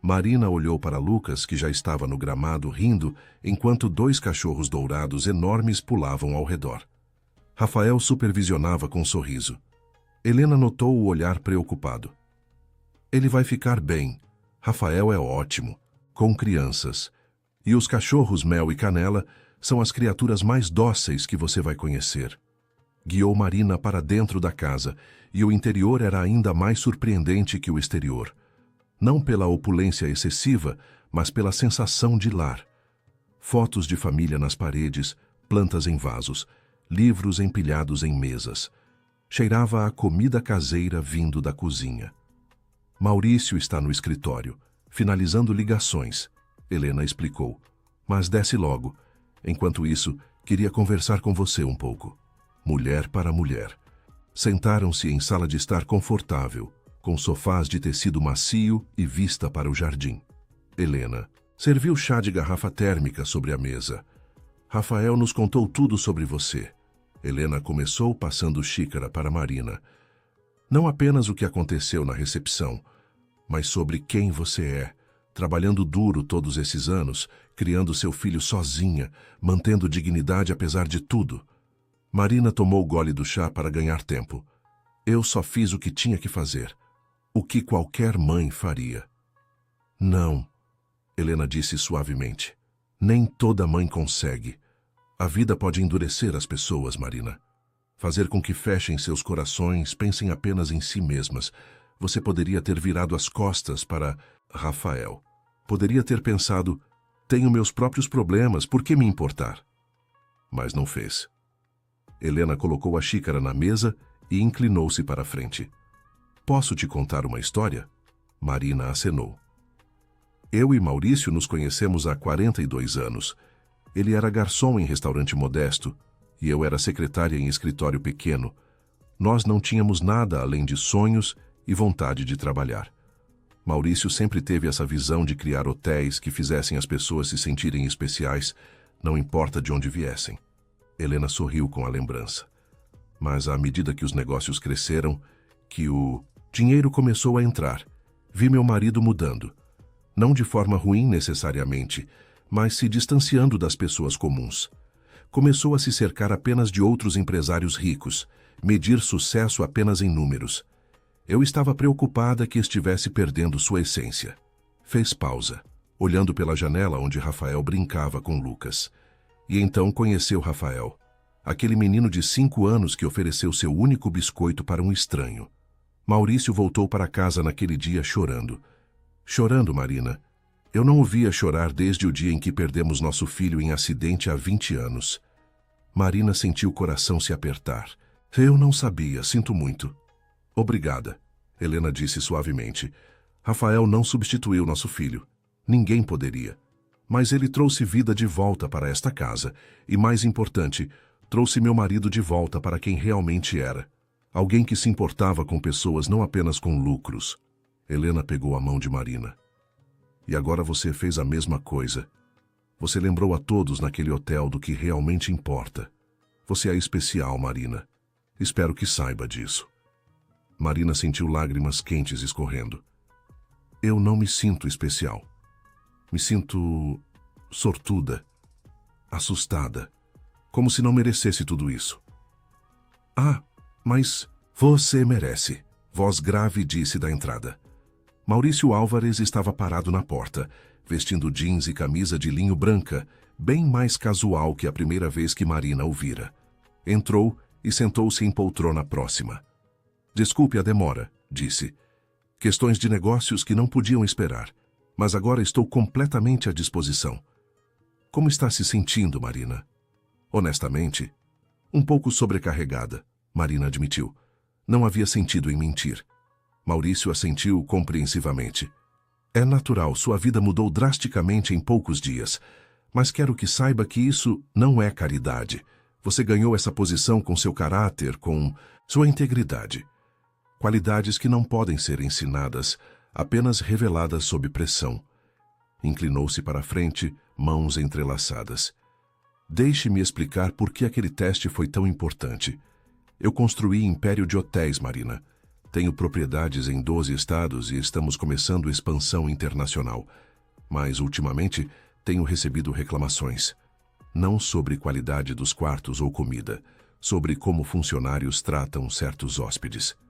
Marina olhou para Lucas, que já estava no gramado rindo, enquanto dois cachorros dourados enormes pulavam ao redor. Rafael supervisionava com um sorriso. Helena notou o olhar preocupado. Ele vai ficar bem. Rafael é ótimo, com crianças. E os cachorros Mel e Canela são as criaturas mais dóceis que você vai conhecer. Guiou Marina para dentro da casa, e o interior era ainda mais surpreendente que o exterior. Não pela opulência excessiva, mas pela sensação de lar. Fotos de família nas paredes, plantas em vasos, livros empilhados em mesas. Cheirava a comida caseira vindo da cozinha. Maurício está no escritório, finalizando ligações, Helena explicou. Mas desce logo. Enquanto isso, queria conversar com você um pouco. Mulher para mulher. Sentaram-se em sala de estar confortável, com sofás de tecido macio e vista para o jardim. Helena serviu chá de garrafa térmica sobre a mesa. Rafael nos contou tudo sobre você. Helena começou passando xícara para Marina. Não apenas o que aconteceu na recepção, mas sobre quem você é, trabalhando duro todos esses anos, criando seu filho sozinha, mantendo dignidade apesar de tudo. Marina tomou o gole do chá para ganhar tempo. Eu só fiz o que tinha que fazer. O que qualquer mãe faria. Não, Helena disse suavemente. Nem toda mãe consegue. A vida pode endurecer as pessoas, Marina. Fazer com que fechem seus corações, pensem apenas em si mesmas. Você poderia ter virado as costas para Rafael. Poderia ter pensado, tenho meus próprios problemas, por que me importar? Mas não fez. Helena colocou a xícara na mesa e inclinou-se para a frente. Posso te contar uma história? Marina acenou. Eu e Maurício nos conhecemos há 42 anos. Ele era garçom em restaurante modesto e eu era secretária em escritório pequeno. Nós não tínhamos nada além de sonhos e vontade de trabalhar. Maurício sempre teve essa visão de criar hotéis que fizessem as pessoas se sentirem especiais, não importa de onde viessem. Helena sorriu com a lembrança. Mas à medida que os negócios cresceram, que o dinheiro começou a entrar, vi meu marido mudando. Não de forma ruim necessariamente, mas se distanciando das pessoas comuns. Começou a se cercar apenas de outros empresários ricos, medir sucesso apenas em números. Eu estava preocupada que estivesse perdendo sua essência. Fez pausa, olhando pela janela onde Rafael brincava com Lucas. E então conheceu Rafael, aquele menino de 5 anos que ofereceu seu único biscoito para um estranho. Maurício voltou para casa naquele dia chorando. Chorando, Marina. Eu não o via chorar desde o dia em que perdemos nosso filho em acidente há 20 anos. Marina sentiu o coração se apertar. Eu não sabia, sinto muito. Obrigada, Helena disse suavemente. Rafael não substituiu nosso filho. Ninguém poderia. Mas ele trouxe vida de volta para esta casa e, mais importante, trouxe meu marido de volta para quem realmente era. Alguém que se importava com pessoas, não apenas com lucros. Helena pegou a mão de Marina. E agora você fez a mesma coisa. Você lembrou a todos naquele hotel do que realmente importa. Você é especial, Marina. Espero que saiba disso. Marina sentiu lágrimas quentes escorrendo. Eu não me sinto especial. Me sinto sortuda, assustada, como se não merecesse tudo isso. Ah, mas você merece, voz grave disse da entrada. Maurício Álvares estava parado na porta, vestindo jeans e camisa de linho branca, bem mais casual que a primeira vez que Marina o vira. Entrou e sentou-se em poltrona próxima. Desculpe a demora, disse. Questões de negócios que não podiam esperar. Mas agora estou completamente à disposição. Como está se sentindo, Marina? Honestamente, um pouco sobrecarregada, Marina admitiu. Não havia sentido em mentir. Maurício assentiu compreensivamente. É natural, sua vida mudou drasticamente em poucos dias. Mas quero que saiba que isso não é caridade. Você ganhou essa posição com seu caráter, com sua integridade. Qualidades que não podem ser ensinadas, apenas reveladas sob pressão. Inclinou-se para a frente, mãos entrelaçadas. Deixe-me explicar por que aquele teste foi tão importante. Eu construí império de hotéis, Marina. Tenho propriedades em 12 estados e estamos começando expansão internacional. Mas, ultimamente, tenho recebido reclamações. Não sobre qualidade dos quartos ou comida, sobre como funcionários tratam certos hóspedes.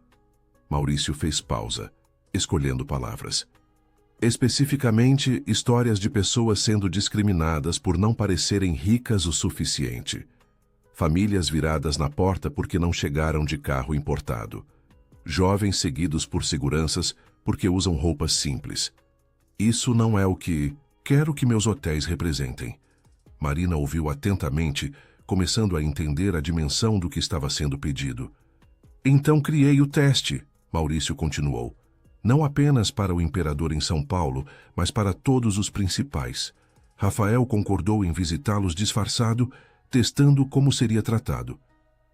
Maurício fez pausa, escolhendo palavras. Especificamente, histórias de pessoas sendo discriminadas por não parecerem ricas o suficiente. Famílias viradas na porta porque não chegaram de carro importado. Jovens seguidos por seguranças porque usam roupas simples. Isso não é o que quero que meus hotéis representem. Marina ouviu atentamente, começando a entender a dimensão do que estava sendo pedido. Então criei o teste, Maurício continuou. Não apenas para o imperador em São Paulo, mas para todos os principais. Rafael concordou em visitá-los disfarçado, testando como seria tratado.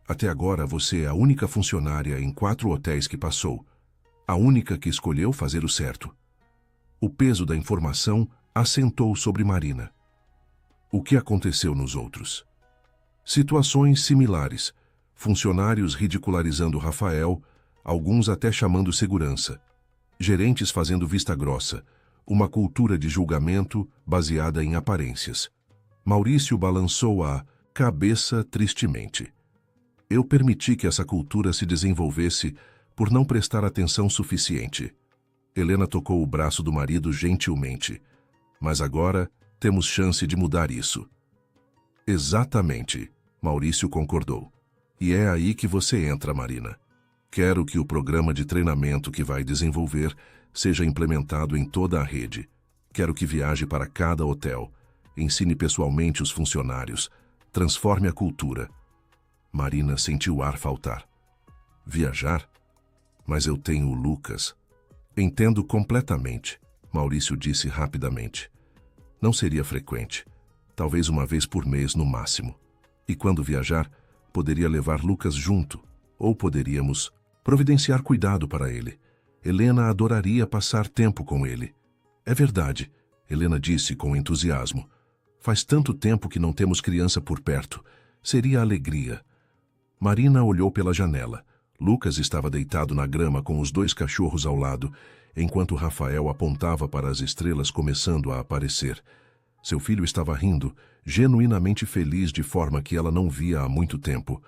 Até agora você é a única funcionária em 4 hotéis que passou. A única que escolheu fazer o certo. O peso da informação assentou sobre Marina. O que aconteceu nos outros? Situações similares. Funcionários ridicularizando Rafael, alguns até chamando segurança. Gerentes fazendo vista grossa. Uma cultura de julgamento baseada em aparências. Maurício balançou a cabeça tristemente. Eu permiti que essa cultura se desenvolvesse por não prestar atenção suficiente. Helena tocou o braço do marido gentilmente. Mas agora temos chance de mudar isso. Exatamente, Maurício concordou. E é aí que você entra, Marina. Quero que o programa de treinamento que vai desenvolver seja implementado em toda a rede. Quero que viaje para cada hotel, ensine pessoalmente os funcionários, transforme a cultura. Marina sentiu o ar faltar. Viajar? Mas eu tenho o Lucas. Entendo completamente, Maurício disse rapidamente. Não seria frequente. Talvez uma vez por mês no máximo. E quando viajar, poderia levar Lucas junto, ou poderíamos providenciar cuidado para ele. Helena adoraria passar tempo com ele. É verdade, Helena disse com entusiasmo. Faz tanto tempo que não temos criança por perto. Seria alegria. Marina olhou pela janela. Lucas estava deitado na grama com os 2 cachorros ao lado, enquanto Rafael apontava para as estrelas começando a aparecer. Seu filho estava rindo, genuinamente feliz de forma que ela não via há muito tempo.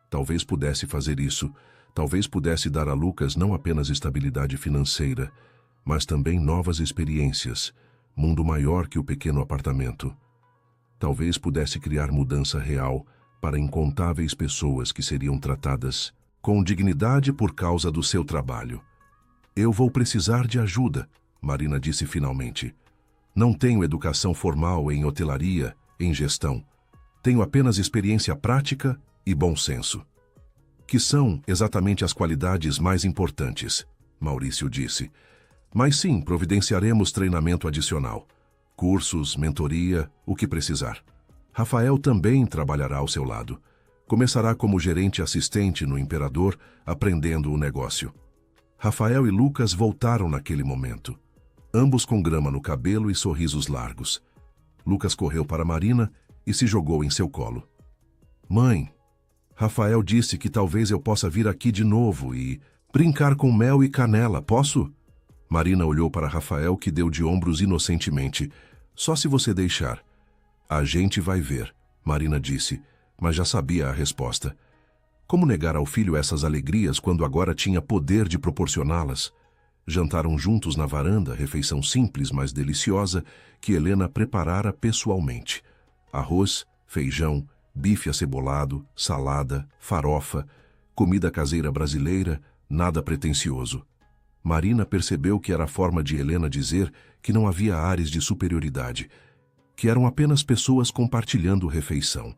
Talvez pudesse fazer isso. Talvez pudesse dar a Lucas não apenas estabilidade financeira, mas também novas experiências, mundo maior que o pequeno apartamento. Talvez pudesse criar mudança real para incontáveis pessoas que seriam tratadas com dignidade por causa do seu trabalho. Eu vou precisar de ajuda, Marina disse finalmente. Não tenho educação formal em hotelaria, em gestão. Tenho apenas experiência prática e bom senso. Que são exatamente as qualidades mais importantes, Maurício disse. Mas sim, providenciaremos treinamento adicional. Cursos, mentoria, o que precisar. Rafael também trabalhará ao seu lado. Começará como gerente assistente no Imperador, aprendendo o negócio. Rafael e Lucas voltaram naquele momento. Ambos com grama no cabelo e sorrisos largos. Lucas correu para Marina e se jogou em seu colo. Mãe, Rafael disse que talvez eu possa vir aqui de novo e brincar com mel e canela, posso? Marina olhou para Rafael, que deu de ombros inocentemente. Só se você deixar. A gente vai ver, Marina disse, mas já sabia a resposta. Como negar ao filho essas alegrias quando agora tinha poder de proporcioná-las? Jantaram juntos na varanda, refeição simples, mas deliciosa, que Helena preparara pessoalmente. Arroz, feijão, bife acebolado, salada, farofa, comida caseira brasileira, nada pretensioso. Marina percebeu que era a forma de Helena dizer que não havia ares de superioridade, que eram apenas pessoas compartilhando refeição.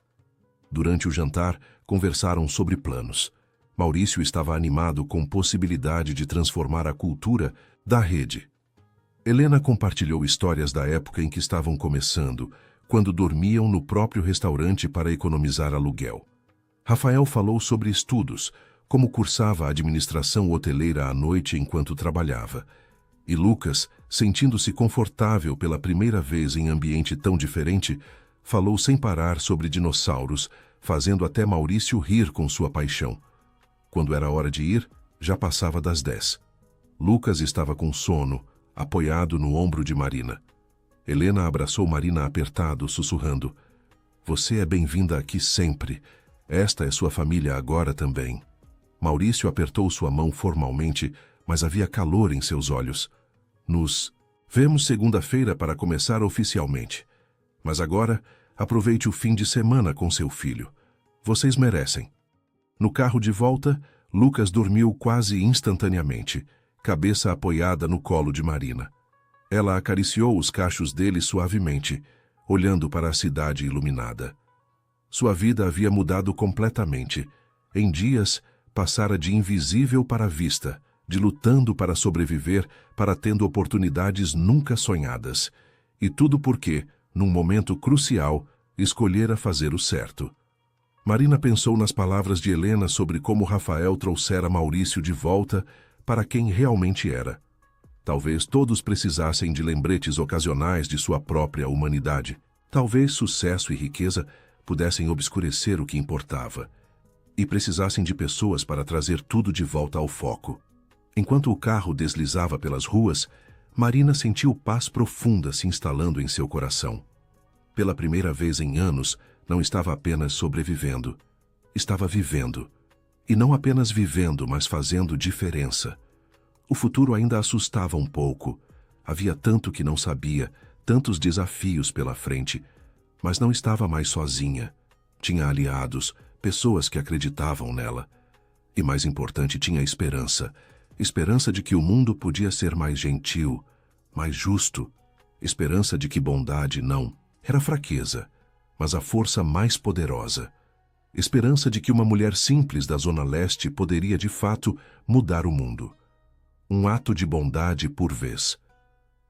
Durante o jantar, conversaram sobre planos. Maurício estava animado com possibilidade de transformar a cultura da rede. Helena compartilhou histórias da época em que estavam começando, quando dormiam no próprio restaurante para economizar aluguel. Rafael falou sobre estudos, como cursava administração hoteleira à noite enquanto trabalhava. E Lucas, sentindo-se confortável pela primeira vez em ambiente tão diferente, falou sem parar sobre dinossauros, fazendo até Maurício rir com sua paixão. Quando era hora de ir, já passava das 10. Lucas estava com sono, apoiado no ombro de Marina. Helena abraçou Marina apertado, sussurrando: "Você é bem-vinda aqui sempre. Esta é sua família agora também." Maurício apertou sua mão formalmente, mas havia calor em seus olhos. "Nos vemos segunda-feira para começar oficialmente. Mas agora, aproveite o fim de semana com seu filho. Vocês merecem." No carro de volta, Lucas dormiu quase instantaneamente, cabeça apoiada no colo de Marina. Ela acariciou os cachos dele suavemente, olhando para a cidade iluminada. Sua vida havia mudado completamente. Em dias, passara de invisível para a vista, de lutando para sobreviver, para tendo oportunidades nunca sonhadas. E tudo porque, num momento crucial, escolhera fazer o certo. Marina pensou nas palavras de Helena sobre como Rafael trouxera Maurício de volta para quem realmente era. Talvez todos precisassem de lembretes ocasionais de sua própria humanidade. Talvez sucesso e riqueza pudessem obscurecer o que importava. E precisassem de pessoas para trazer tudo de volta ao foco. Enquanto o carro deslizava pelas ruas, Marina sentiu paz profunda se instalando em seu coração. Pela primeira vez em anos, não estava apenas sobrevivendo. Estava vivendo. E não apenas vivendo, mas fazendo diferença. O futuro ainda assustava um pouco. Havia tanto que não sabia, tantos desafios pela frente. Mas não estava mais sozinha. Tinha aliados, pessoas que acreditavam nela. E mais importante, tinha esperança. Esperança de que o mundo podia ser mais gentil, mais justo. Esperança de que bondade não era fraqueza, mas a força mais poderosa. Esperança de que uma mulher simples da Zona Leste poderia, de fato, mudar o mundo. Um ato de bondade por vez.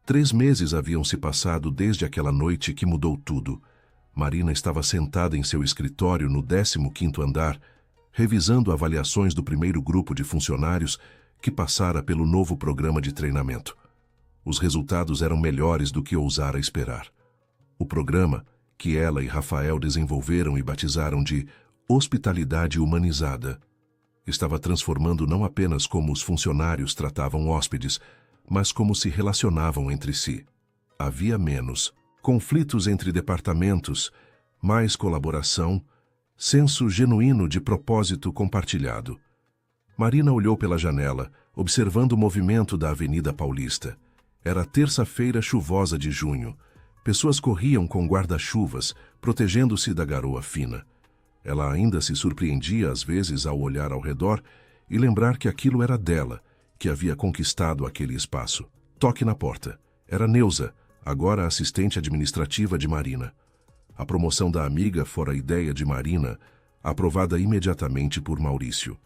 3 meses haviam se passado desde aquela noite que mudou tudo. Marina estava sentada em seu escritório no 15º andar, revisando avaliações do primeiro grupo de funcionários que passara pelo novo programa de treinamento. Os resultados eram melhores do que ousara esperar. O programa, que ela e Rafael desenvolveram e batizaram de Hospitalidade Humanizada, estava transformando não apenas como os funcionários tratavam hóspedes, mas como se relacionavam entre si. Havia menos conflitos entre departamentos, mais colaboração, senso genuíno de propósito compartilhado. Marina olhou pela janela, observando o movimento da Avenida Paulista. Era terça-feira chuvosa de junho. Pessoas corriam com guarda-chuvas, protegendo-se da garoa fina. Ela ainda se surpreendia às vezes ao olhar ao redor e lembrar que aquilo era dela, que havia conquistado aquele espaço. Toque na porta. Era Neuza, agora assistente administrativa de Marina. A promoção da amiga fora a ideia de Marina, aprovada imediatamente por Maurício.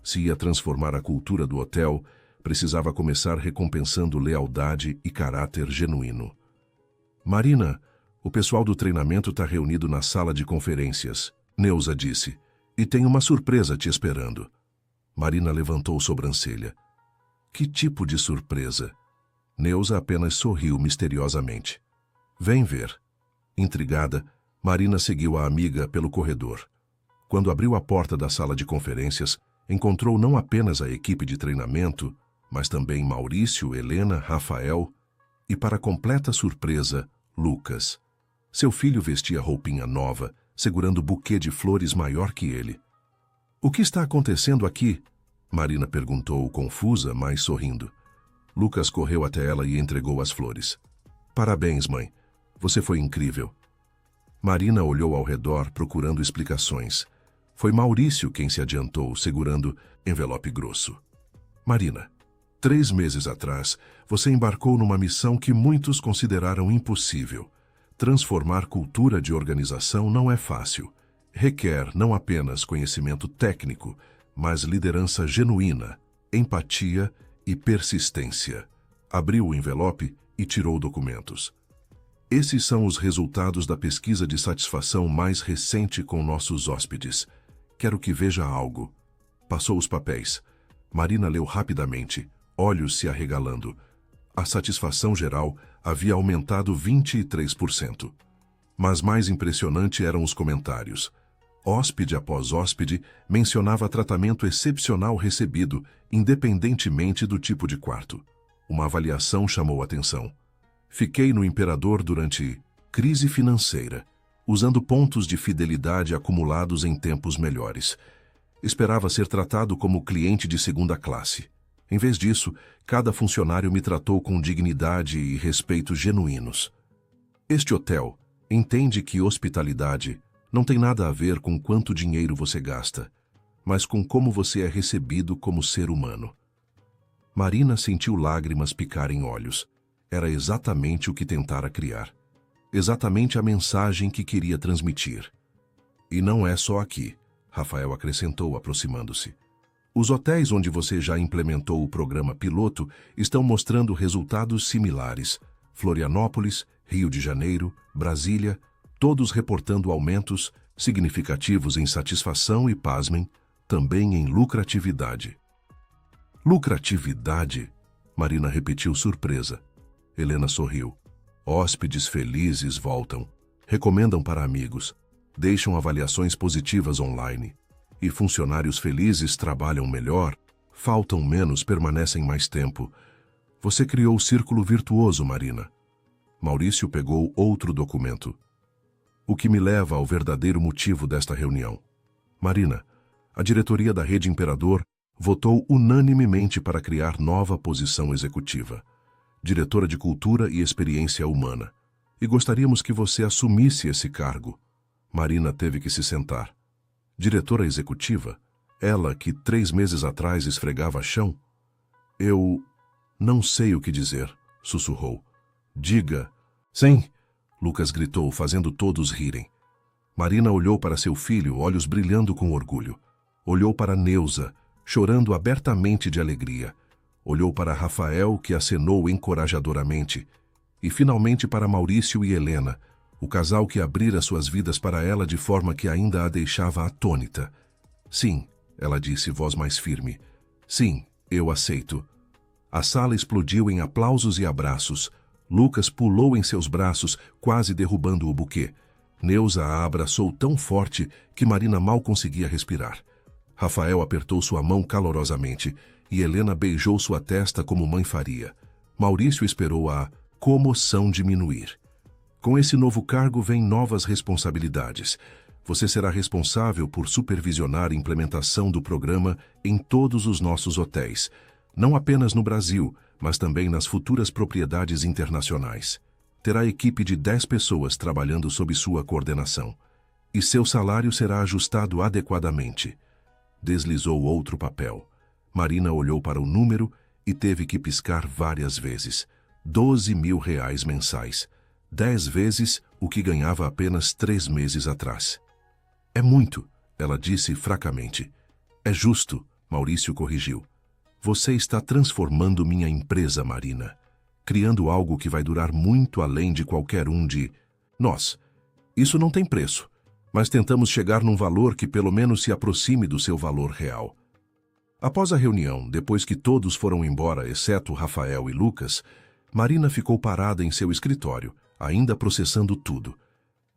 Se ia transformar a cultura do hotel, precisava começar recompensando lealdade e caráter genuíno. "Marina, o pessoal do treinamento está reunido na sala de conferências", Neuza disse, "e tem uma surpresa te esperando." Marina levantou sobrancelha. "Que tipo de surpresa?" Neuza apenas sorriu misteriosamente. "Vem ver." Intrigada, Marina seguiu a amiga pelo corredor. Quando abriu a porta da sala de conferências, encontrou não apenas a equipe de treinamento, mas também Maurício, Helena, Rafael e, para completa surpresa, Lucas. Seu filho vestia roupinha nova, segurando buquê de flores maior que ele. "O que está acontecendo aqui?" Marina perguntou, confusa, mas sorrindo. Lucas correu até ela e entregou as flores. "Parabéns, mãe. Você foi incrível." Marina olhou ao redor, procurando explicações. Foi Maurício quem se adiantou, segurando envelope grosso. "Marina, 3 meses atrás, você embarcou numa missão que muitos consideraram impossível. Transformar cultura de organização não é fácil. Requer não apenas conhecimento técnico, mas liderança genuína, empatia e persistência. Abriu o envelope e tirou documentos. Esses são os resultados da pesquisa de satisfação mais recente com nossos hóspedes. Quero que veja algo. Passou os papéis. Marina leu rapidamente, olhos se arregalando. A satisfação geral havia aumentado 23%. Mas mais impressionante eram os comentários. Hóspede após hóspede mencionava tratamento excepcional recebido, independentemente do tipo de quarto. Uma avaliação chamou a atenção. Fiquei no Imperador durante crise financeira, usando pontos de fidelidade acumulados em tempos melhores. Esperava ser tratado como cliente de segunda classe. Em vez disso, cada funcionário me tratou com dignidade e respeito genuínos. Este hotel entende que hospitalidade não tem nada a ver com quanto dinheiro você gasta, mas com como você é recebido como ser humano. Marina sentiu lágrimas picarem olhos. Era exatamente o que tentara criar. Exatamente a mensagem que queria transmitir. E não é só aqui, Rafael acrescentou, aproximando-se. Os hotéis onde você já implementou o programa piloto estão mostrando resultados similares. Florianópolis, Rio de Janeiro, Brasília, todos reportando aumentos significativos em satisfação e, pasmem, também em lucratividade. Lucratividade? Marina repetiu surpresa. Helena sorriu. Hóspedes felizes voltam, recomendam para amigos, deixam avaliações positivas online. E funcionários felizes trabalham melhor, faltam menos, permanecem mais tempo. Você criou o círculo virtuoso, Marina. Maurício pegou outro documento. O que me leva ao verdadeiro motivo desta reunião. Marina, a diretoria da Rede Imperador votou unanimemente para criar nova posição executiva. Diretora de Cultura e Experiência Humana. E gostaríamos que você assumisse esse cargo. Marina teve que se sentar. Diretora executiva? Ela que 3 meses atrás esfregava chão? Eu não sei o que dizer, sussurrou. Diga. Sim, Lucas gritou, fazendo todos rirem. Marina olhou para seu filho, olhos brilhando com orgulho. Olhou para Neuza, chorando abertamente de alegria. Olhou para Rafael, que acenou encorajadoramente, e finalmente para Maurício e Helena, o casal que abrira suas vidas para ela de forma que ainda a deixava atônita. Sim, ela disse, voz mais firme. Sim, eu aceito. A sala explodiu em aplausos e abraços. Lucas pulou em seus braços, quase derrubando o buquê. Neuza a abraçou tão forte que Marina mal conseguia respirar. Rafael apertou sua mão calorosamente, e Helena beijou sua testa como mãe faria. Maurício esperou a comoção diminuir. Com esse novo cargo vem novas responsabilidades. Você será responsável por supervisionar a implementação do programa em todos os nossos hotéis, não apenas no Brasil, mas também nas futuras propriedades internacionais. Terá equipe de 10 pessoas trabalhando sob sua coordenação. E seu salário será ajustado adequadamente. Deslizou outro papel. Marina olhou para o número e teve que piscar várias vezes. 12 mil reais mensais. 10 vezes o que ganhava apenas 3 meses atrás. É muito, ela disse fracamente. É justo, Maurício corrigiu. Você está transformando minha empresa, Marina. Criando algo que vai durar muito além de qualquer um de nós. Isso não tem preço, mas tentamos chegar num valor que pelo menos se aproxime do seu valor real. Após a reunião, depois que todos foram embora, exceto Rafael e Lucas, Marina ficou parada em seu escritório, ainda processando tudo.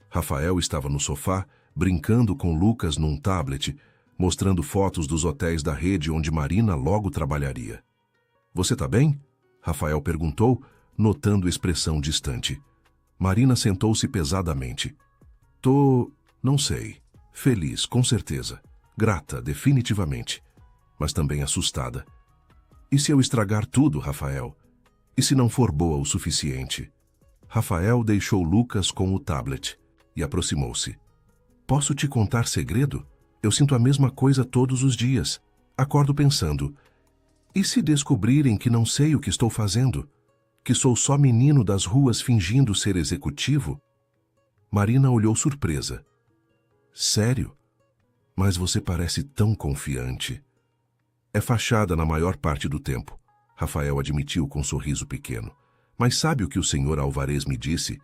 Rafael estava no sofá, brincando com Lucas num tablet, mostrando fotos dos hotéis da rede onde Marina logo trabalharia. Você tá bem? Rafael perguntou, notando expressão distante. Marina sentou-se pesadamente. Não sei. Feliz, com certeza. Grata, definitivamente. Mas também assustada. E se eu estragar tudo, Rafael? E se não for boa o suficiente? Rafael deixou Lucas com o tablet e aproximou-se. Posso te contar segredo? Eu sinto a mesma coisa todos os dias. Acordo pensando, E se descobrirem que não sei o que estou fazendo? Que sou só menino das ruas fingindo ser executivo? Marina olhou surpresa. Sério? Mas você parece tão confiante. É fachada na maior parte do tempo, Rafael admitiu com um sorriso pequeno. Mas sabe o que o senhor Alvarez me disse?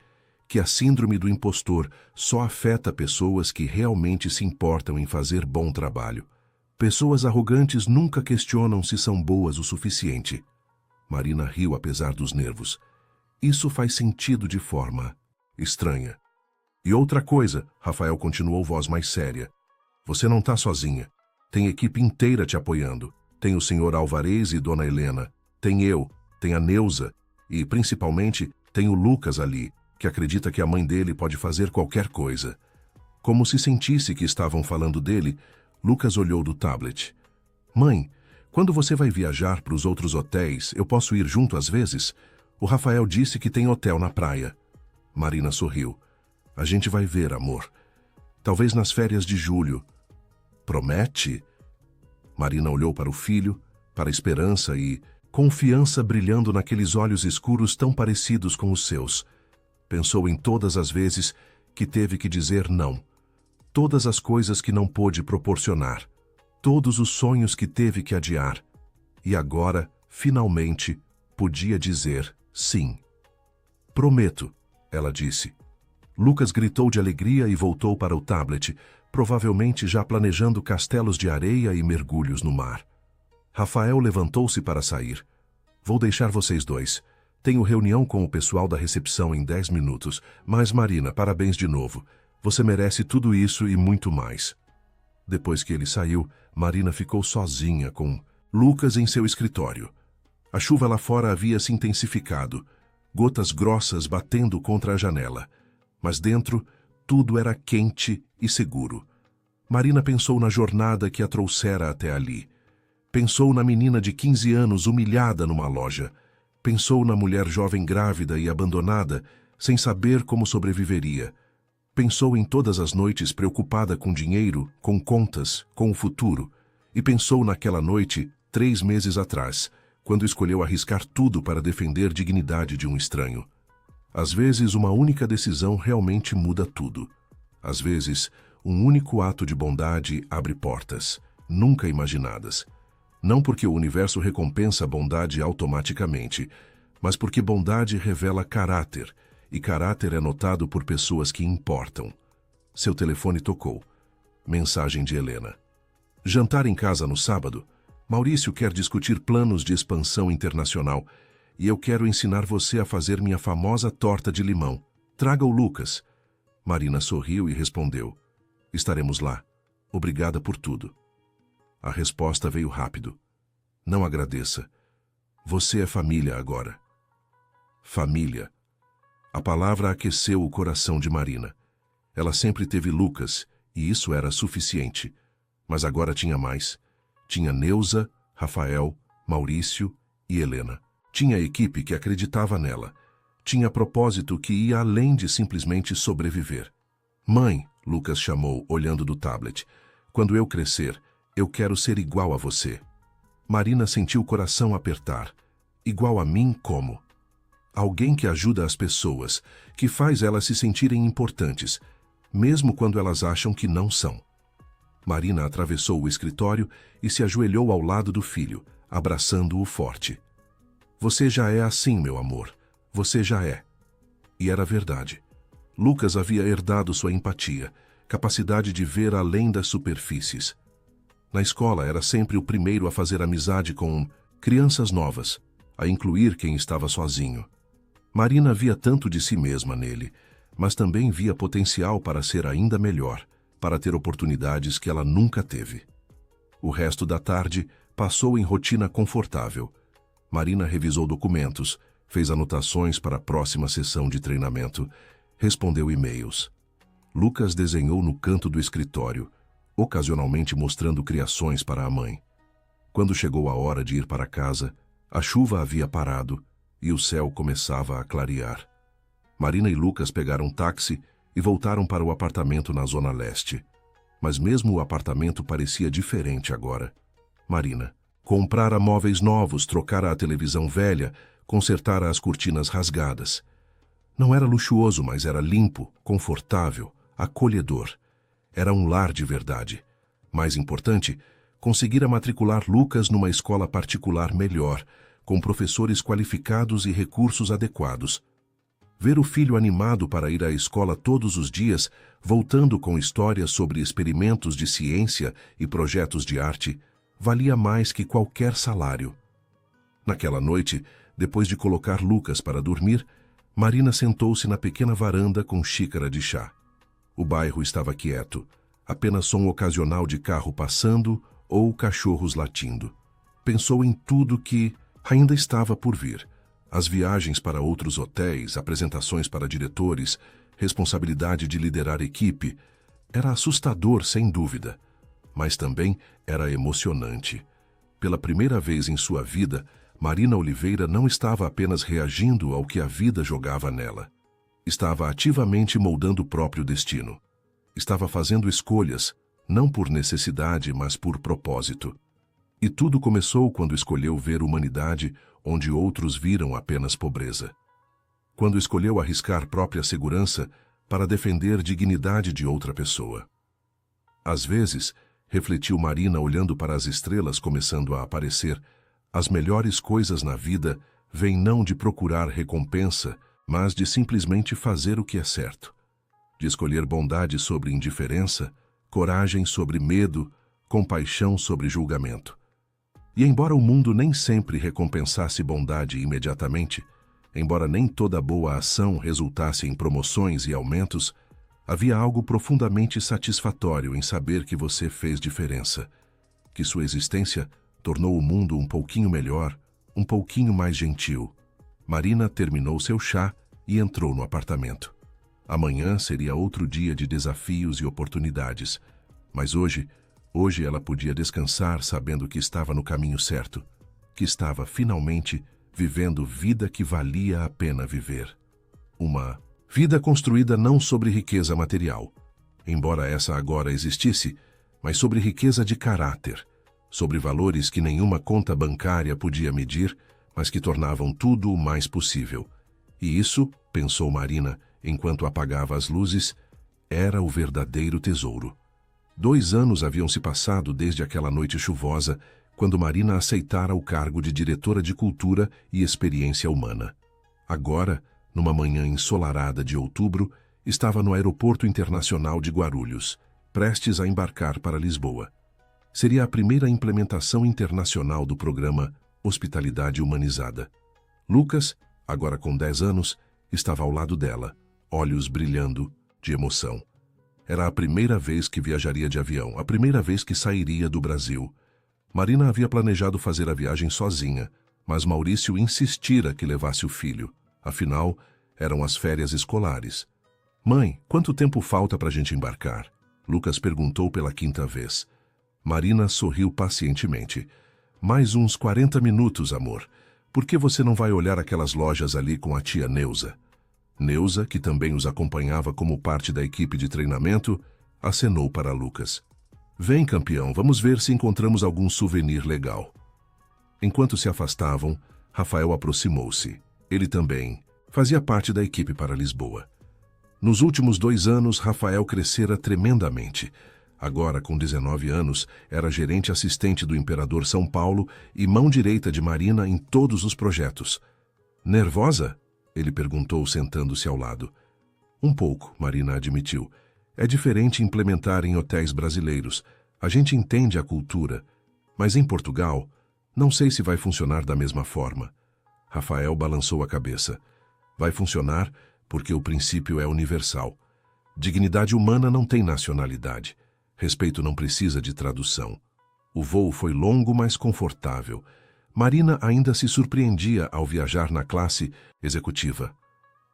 Que a síndrome do impostor só afeta pessoas que realmente se importam em fazer bom trabalho. Pessoas arrogantes nunca questionam se são boas o suficiente. Marina riu apesar dos nervos. Isso faz sentido de forma estranha. E outra coisa, Rafael continuou voz mais séria. Você não está sozinha. Tem equipe inteira te apoiando. Tem o senhor Alvarez e dona Helena. Tem eu, tem a Neuza e, principalmente, tem o Lucas ali, que acredita que a mãe dele pode fazer qualquer coisa. Como se sentisse que estavam falando dele, Lucas olhou do tablet. Mãe, quando você vai viajar para os outros hotéis, eu posso ir junto às vezes? O Rafael disse que tem hotel na praia. Marina sorriu. A gente vai ver, amor. Talvez nas férias de julho. Promete? Marina olhou para o filho, para a esperança e confiança brilhando naqueles olhos escuros tão parecidos com os seus. Pensou em todas as vezes que teve que dizer não. Todas as coisas que não pôde proporcionar. Todos os sonhos que teve que adiar. E agora, finalmente, podia dizer sim. Prometo, ela disse. Lucas gritou de alegria e voltou para o tablet, provavelmente já planejando castelos de areia e mergulhos no mar. Rafael levantou-se para sair. Vou deixar vocês dois. Tenho reunião com o pessoal da recepção em 10 minutos, mas Marina, parabéns de novo. Você merece tudo isso e muito mais. Depois que ele saiu, Marina ficou sozinha com Lucas em seu escritório. A chuva lá fora havia se intensificado, gotas grossas batendo contra a janela. Mas dentro, tudo era quente e seguro. Marina pensou na jornada que a trouxera até ali. Pensou na menina de 15 anos humilhada numa loja. Pensou na mulher jovem grávida e abandonada, sem saber como sobreviveria. Pensou em todas as noites preocupada com dinheiro, com contas, com o futuro. E pensou naquela noite, 3 meses atrás, quando escolheu arriscar tudo para defender a dignidade de um estranho. Às vezes, uma única decisão realmente muda tudo. Às vezes, um único ato de bondade abre portas, nunca imaginadas. Não porque o universo recompensa a bondade automaticamente, mas porque bondade revela caráter, e caráter é notado por pessoas que importam. Seu telefone tocou. Mensagem de Helena. Jantar em casa no sábado. Maurício quer discutir planos de expansão internacional e eu quero ensinar você a fazer minha famosa torta de limão. Traga o Lucas. Marina sorriu e respondeu. Estaremos lá. Obrigada por tudo. A resposta veio rápido. Não agradeça. Você é família agora. Família. A palavra aqueceu o coração de Marina. Ela sempre teve Lucas, e isso era suficiente. Mas agora tinha mais. Tinha Neuza, Rafael, Maurício e Helena. Tinha equipe que acreditava nela. Tinha propósito que ia além de simplesmente sobreviver. Mãe, Lucas chamou, olhando do tablet. Quando eu crescer, eu quero ser igual a você. Marina sentiu o coração apertar. Igual a mim como? Alguém que ajuda as pessoas, que faz elas se sentirem importantes, mesmo quando elas acham que não são. Marina atravessou o escritório e se ajoelhou ao lado do filho, abraçando-o forte. Você já é assim, meu amor. Você já é. E era verdade. Lucas havia herdado sua empatia, capacidade de ver além das superfícies. Na escola era sempre o primeiro a fazer amizade com crianças novas, a incluir quem estava sozinho. Marina via tanto de si mesma nele, mas também via potencial para ser ainda melhor, para ter oportunidades que ela nunca teve. O resto da tarde passou em rotina confortável. Marina revisou documentos, fez anotações para a próxima sessão de treinamento, respondeu e-mails. Lucas desenhou no canto do escritório, ocasionalmente mostrando criações para a mãe. Quando chegou a hora de ir para casa, a chuva havia parado e o céu começava a clarear. Marina e Lucas pegaram um táxi e voltaram para o apartamento na Zona Leste. Mas mesmo o apartamento parecia diferente agora. Marina, Comprara móveis novos, trocara a televisão velha, consertara as cortinas rasgadas. Não era luxuoso, mas era limpo, confortável, acolhedor. Era um lar de verdade. Mais importante, conseguira matricular Lucas numa escola particular melhor, com professores qualificados e recursos adequados. Ver o filho animado para ir à escola todos os dias, voltando com histórias sobre experimentos de ciência e projetos de arte, valia mais que qualquer salário. Naquela noite, depois de colocar Lucas para dormir, Marina sentou-se na pequena varanda com xícara de chá. O bairro estava quieto, apenas som ocasional de carro passando ou cachorros latindo. Pensou em tudo que ainda estava por vir. As viagens para outros hotéis, apresentações para diretores, responsabilidade de liderar equipe. Era assustador, sem dúvida, mas também era emocionante. Pela primeira vez em sua vida, Marina Oliveira não estava apenas reagindo ao que a vida jogava nela. Estava ativamente moldando o próprio destino. Estava fazendo escolhas, não por necessidade, mas por propósito. E tudo começou quando escolheu ver humanidade onde outros viram apenas pobreza. Quando escolheu arriscar própria segurança para defender dignidade de outra pessoa. Às vezes, refletiu Marina olhando para as estrelas começando a aparecer, as melhores coisas na vida vêm não de procurar recompensa, mas de simplesmente fazer o que é certo. De escolher bondade sobre indiferença, coragem sobre medo, compaixão sobre julgamento. E embora o mundo nem sempre recompensasse bondade imediatamente, embora nem toda boa ação resultasse em promoções e aumentos, havia algo profundamente satisfatório em saber que você fez diferença, que sua existência tornou o mundo um pouquinho melhor, um pouquinho mais gentil. Marina terminou seu chá e entrou no apartamento. Amanhã seria outro dia de desafios e oportunidades, mas hoje ela podia descansar sabendo que estava no caminho certo, que estava finalmente vivendo vida que valia a pena viver. Uma vida construída não sobre riqueza material, embora essa agora existisse, mas sobre riqueza de caráter, sobre valores que nenhuma conta bancária podia medir, mas que tornavam tudo o mais possível. E isso, pensou Marina, enquanto apagava as luzes, era o verdadeiro tesouro. 2 anos haviam se passado desde aquela noite chuvosa, quando Marina aceitara o cargo de diretora de cultura e experiência humana. Agora, numa manhã ensolarada de outubro, estava no Aeroporto Internacional de Guarulhos, prestes a embarcar para Lisboa. Seria a primeira implementação internacional do programa Hospitalidade Humanizada. Lucas, agora com 10 anos, estava ao lado dela, olhos brilhando de emoção. Era a primeira vez que viajaria de avião, a primeira vez que sairia do Brasil. Marina havia planejado fazer a viagem sozinha, mas Maurício insistira que levasse o filho. Afinal, eram as férias escolares. Mãe, quanto tempo falta para a gente embarcar? Lucas perguntou pela 5ª vez. Marina sorriu pacientemente. Mais uns 40 minutos, amor. Por que você não vai olhar aquelas lojas ali com a tia Neuza? Neuza, que também os acompanhava como parte da equipe de treinamento, acenou para Lucas. Vem, campeão, vamos ver se encontramos algum souvenir legal. Enquanto se afastavam, Rafael aproximou-se. Ele também fazia parte da equipe para Lisboa. Nos últimos 2 anos, Rafael crescera tremendamente. Agora, com 19 anos, era gerente assistente do Imperador São Paulo e mão direita de Marina em todos os projetos. Nervosa? Ele perguntou, sentando-se ao lado. Um pouco, Marina admitiu. É diferente implementar em hotéis brasileiros. A gente entende a cultura. Mas em Portugal, não sei se vai funcionar da mesma forma. Rafael balançou a cabeça. Vai funcionar porque o princípio é universal. Dignidade humana não tem nacionalidade. Respeito não precisa de tradução. O voo foi longo, mas confortável. Marina ainda se surpreendia ao viajar na classe executiva.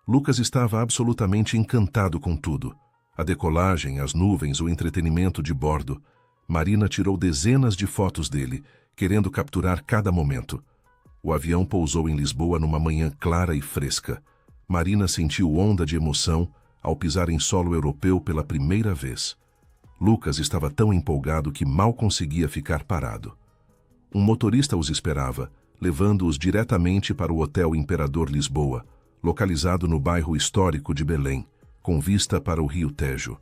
Lucas estava absolutamente encantado com tudo. A decolagem, as nuvens, o entretenimento de bordo. Marina tirou dezenas de fotos dele, querendo capturar cada momento. O avião pousou em Lisboa numa manhã clara e fresca. Marina sentiu onda de emoção ao pisar em solo europeu pela primeira vez. Lucas estava tão empolgado que mal conseguia ficar parado. Um motorista os esperava, levando-os diretamente para o Hotel Imperador Lisboa, localizado no bairro histórico de Belém, com vista para o rio Tejo.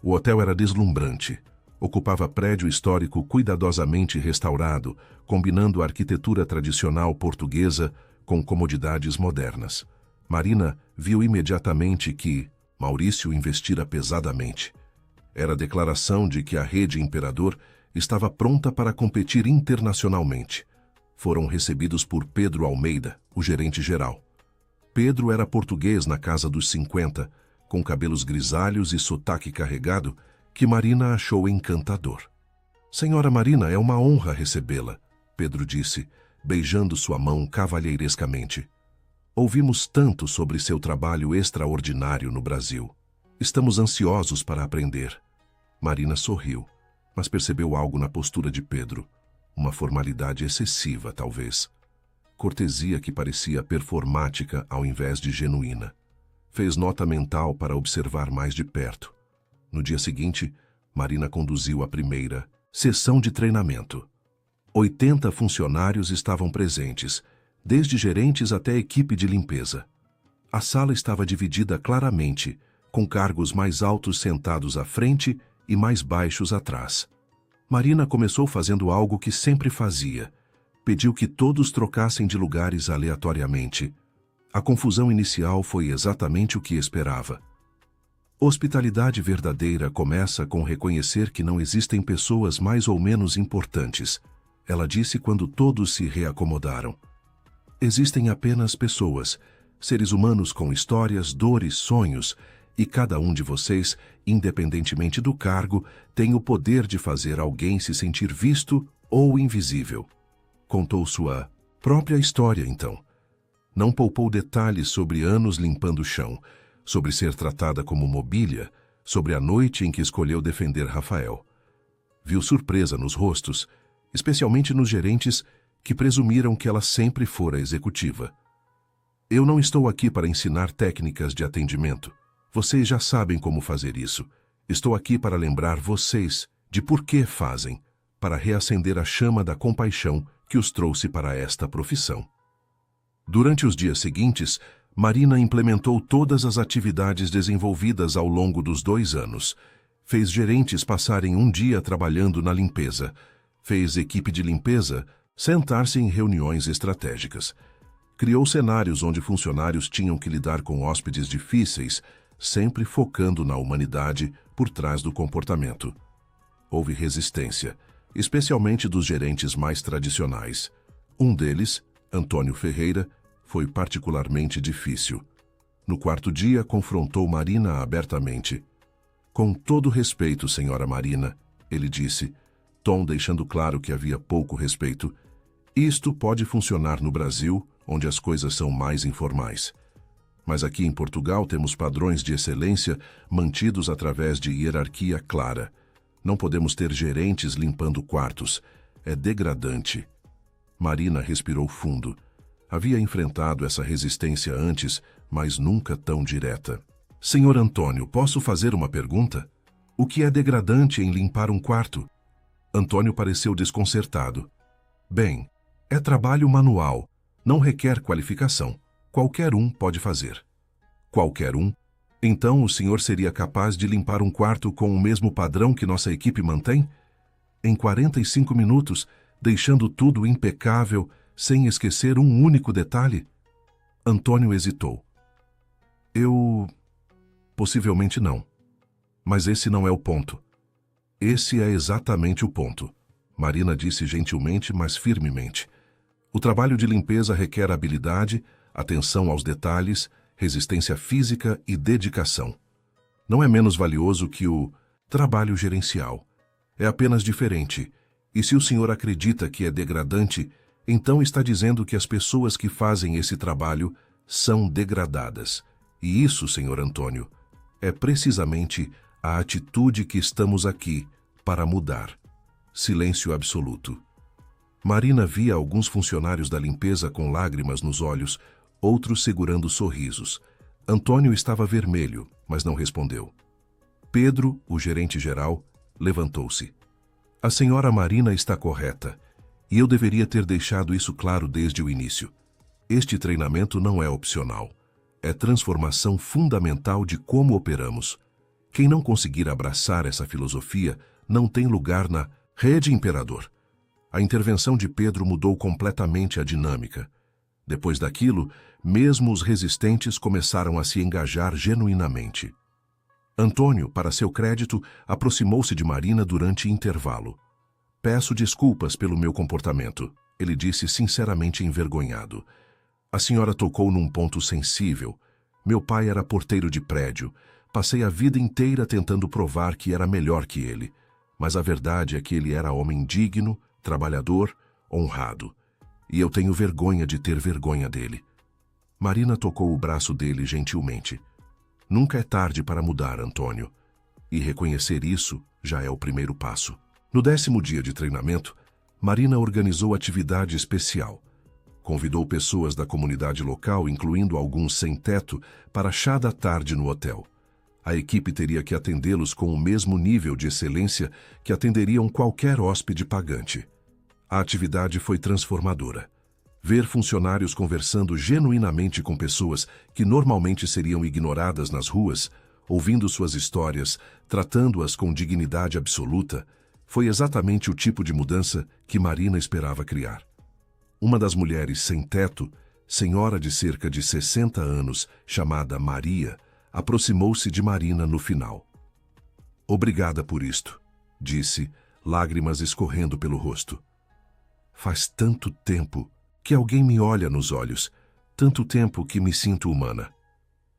O hotel era deslumbrante. Ocupava prédio histórico cuidadosamente restaurado, combinando a arquitetura tradicional portuguesa com comodidades modernas. Marina viu imediatamente que Maurício investira pesadamente. Era a declaração de que a rede Imperador estava pronta para competir internacionalmente. Foram recebidos por Pedro Almeida, o gerente-geral. Pedro era português na casa dos 50, com cabelos grisalhos e sotaque carregado, que Marina achou encantador. Senhora Marina, é uma honra recebê-la, Pedro disse, beijando sua mão cavalheirescamente. Ouvimos tanto sobre seu trabalho extraordinário no Brasil. Estamos ansiosos para aprender. Marina sorriu, mas percebeu algo na postura de Pedro. Uma formalidade excessiva, talvez. Cortesia que parecia performática ao invés de genuína. Fez nota mental para observar mais de perto. No dia seguinte, Marina conduziu a primeira sessão de treinamento. 80 funcionários estavam presentes, desde gerentes até equipe de limpeza. A sala estava dividida claramente, com cargos mais altos sentados à frente e mais baixos atrás. Marina começou fazendo algo que sempre fazia. Pediu que todos trocassem de lugares aleatoriamente. A confusão inicial foi exatamente o que esperava. Hospitalidade verdadeira começa com reconhecer que não existem pessoas mais ou menos importantes, ela disse quando todos se reacomodaram. Existem apenas pessoas, seres humanos com histórias, dores, sonhos, e cada um de vocês, independentemente do cargo, tem o poder de fazer alguém se sentir visto ou invisível. Contou sua própria história, então. Não poupou detalhes sobre anos limpando o chão, sobre ser tratada como mobília, sobre a noite em que escolheu defender Rafael. Viu surpresa nos rostos, especialmente nos gerentes que presumiram que ela sempre fora executiva. Eu não estou aqui para ensinar técnicas de atendimento. Vocês já sabem como fazer isso. Estou aqui para lembrar vocês de por que fazem, para reacender a chama da compaixão que os trouxe para esta profissão. Durante os dias seguintes, Marina implementou todas as atividades desenvolvidas ao longo dos 2 anos. Fez gerentes passarem um dia trabalhando na limpeza. Fez equipe de limpeza sentar-se em reuniões estratégicas. Criou cenários onde funcionários tinham que lidar com hóspedes difíceis, sempre focando na humanidade por trás do comportamento. Houve resistência, especialmente dos gerentes mais tradicionais. Um deles, Antônio Ferreira, foi particularmente difícil. No 4º dia, confrontou Marina abertamente. Com todo respeito, senhora Marina, ele disse, tom deixando claro que havia pouco respeito, isto pode funcionar no Brasil, onde as coisas são mais informais. Mas aqui em Portugal temos padrões de excelência mantidos através de hierarquia clara. Não podemos ter gerentes limpando quartos. É degradante. Marina respirou fundo. Havia enfrentado essa resistência antes, mas nunca tão direta. Senhor Antônio, posso fazer uma pergunta? O que é degradante em limpar um quarto? Antônio pareceu desconcertado. Bem, é trabalho manual. Não requer qualificação. Qualquer um pode fazer. Qualquer um? Então o senhor seria capaz de limpar um quarto com o mesmo padrão que nossa equipe mantém? Em 45 minutos, deixando tudo impecável, sem esquecer um único detalhe? Antônio hesitou. Possivelmente não. Mas esse não é o ponto. Esse é exatamente o ponto. Marina disse gentilmente, mas firmemente. O trabalho de limpeza requer habilidade, atenção aos detalhes, resistência física e dedicação. Não é menos valioso que o trabalho gerencial. É apenas diferente. E se o senhor acredita que é degradante, então está dizendo que as pessoas que fazem esse trabalho são degradadas. E isso, senhor Antônio, é precisamente a atitude que estamos aqui para mudar. Silêncio absoluto. Marina via alguns funcionários da limpeza com lágrimas nos olhos, outros segurando sorrisos. Antônio estava vermelho, mas não respondeu. Pedro, o gerente-geral, levantou-se. A senhora Marina está correta. E eu deveria ter deixado isso claro desde o início. Este treinamento não é opcional. É transformação fundamental de como operamos. Quem não conseguir abraçar essa filosofia não tem lugar na Rede Imperador. A intervenção de Pedro mudou completamente a dinâmica. Depois daquilo, mesmo os resistentes começaram a se engajar genuinamente. Antônio, para seu crédito, aproximou-se de Marina durante intervalo. Peço desculpas pelo meu comportamento, ele disse sinceramente envergonhado. A senhora tocou num ponto sensível. Meu pai era porteiro de prédio. Passei a vida inteira tentando provar que era melhor que ele. Mas a verdade é que ele era homem digno, trabalhador, honrado. E eu tenho vergonha de ter vergonha dele. Marina tocou o braço dele gentilmente. Nunca é tarde para mudar, Antônio. E reconhecer isso já é o primeiro passo. No 10º dia de treinamento, Marina organizou atividade especial. Convidou pessoas da comunidade local, incluindo alguns sem-teto, para chá da tarde no hotel. A equipe teria que atendê-los com o mesmo nível de excelência que atenderiam qualquer hóspede pagante. A atividade foi transformadora. Ver funcionários conversando genuinamente com pessoas que normalmente seriam ignoradas nas ruas, ouvindo suas histórias, tratando-as com dignidade absoluta, foi exatamente o tipo de mudança que Marina esperava criar. Uma das mulheres sem teto, senhora de cerca de 60 anos, chamada Maria, aproximou-se de Marina no final. Obrigada por isto, disse, lágrimas escorrendo pelo rosto. Faz tanto tempo que alguém me olha nos olhos, tanto tempo que me sinto humana.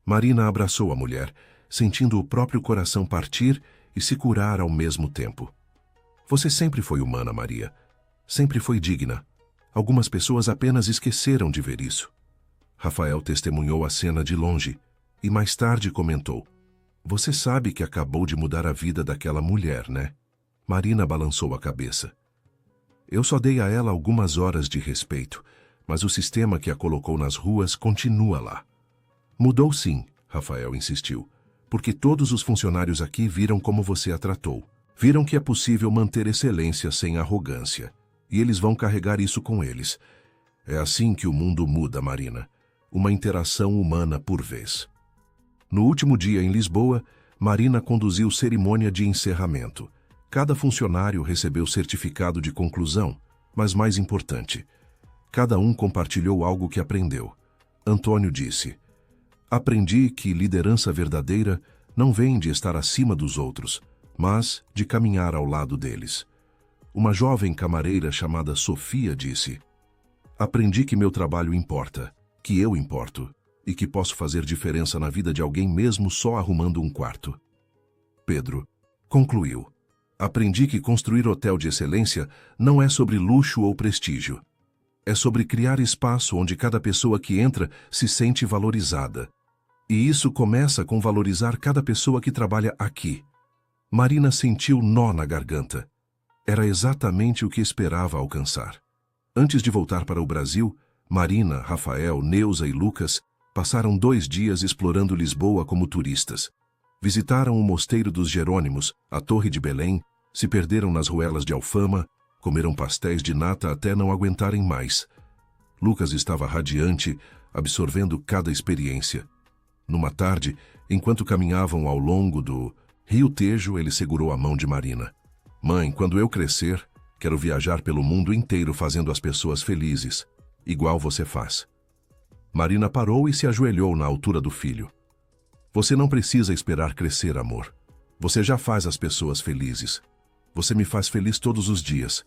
Marina abraçou a mulher, sentindo o próprio coração partir e se curar ao mesmo tempo. Você sempre foi humana, Maria. Sempre foi digna. Algumas pessoas apenas esqueceram de ver isso. Rafael testemunhou a cena de longe e mais tarde comentou. Você sabe que acabou de mudar a vida daquela mulher, né? Marina balançou a cabeça. Eu só dei a ela algumas horas de respeito, mas o sistema que a colocou nas ruas continua lá. Mudou sim, Rafael insistiu, porque todos os funcionários aqui viram como você a tratou. Viram que é possível manter excelência sem arrogância. E eles vão carregar isso com eles. É assim que o mundo muda, Marina. Uma interação humana por vez. No último dia em Lisboa, Marina conduziu cerimônia de encerramento. Cada funcionário recebeu certificado de conclusão, mas mais importante, cada um compartilhou algo que aprendeu. Antônio disse: aprendi que liderança verdadeira não vem de estar acima dos outros, mas de caminhar ao lado deles. Uma jovem camareira chamada Sofia disse: aprendi que meu trabalho importa, que eu importo, e que posso fazer diferença na vida de alguém mesmo só arrumando um quarto. Pedro concluiu: aprendi que construir hotel de excelência não é sobre luxo ou prestígio. É sobre criar espaço onde cada pessoa que entra se sente valorizada. E isso começa com valorizar cada pessoa que trabalha aqui. Marina sentiu nó na garganta. Era exatamente o que esperava alcançar. Antes de voltar para o Brasil, Marina, Rafael, Neuza e Lucas passaram 2 dias explorando Lisboa como turistas. Visitaram o Mosteiro dos Jerônimos, a Torre de Belém, se perderam nas ruelas de Alfama, comeram pastéis de nata até não aguentarem mais. Lucas estava radiante, absorvendo cada experiência. Numa tarde, enquanto caminhavam ao longo do Rio Tejo, ele segurou a mão de Marina. Mãe, quando eu crescer, quero viajar pelo mundo inteiro fazendo as pessoas felizes, igual você faz. Marina parou e se ajoelhou na altura do filho. Você não precisa esperar crescer, amor. Você já faz as pessoas felizes. Você me faz feliz todos os dias.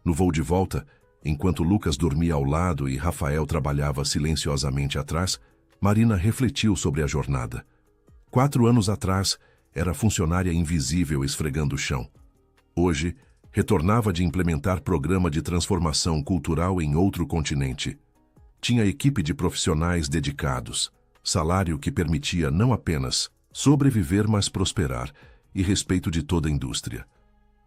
No voo de volta, enquanto Lucas dormia ao lado e Rafael trabalhava silenciosamente atrás, Marina refletiu sobre a jornada. 4 anos atrás, era funcionária invisível esfregando o chão. Hoje, retornava de implementar programa de transformação cultural em outro continente. Tinha equipe de profissionais dedicados, salário que permitia não apenas sobreviver, mas prosperar, e respeito de toda a indústria.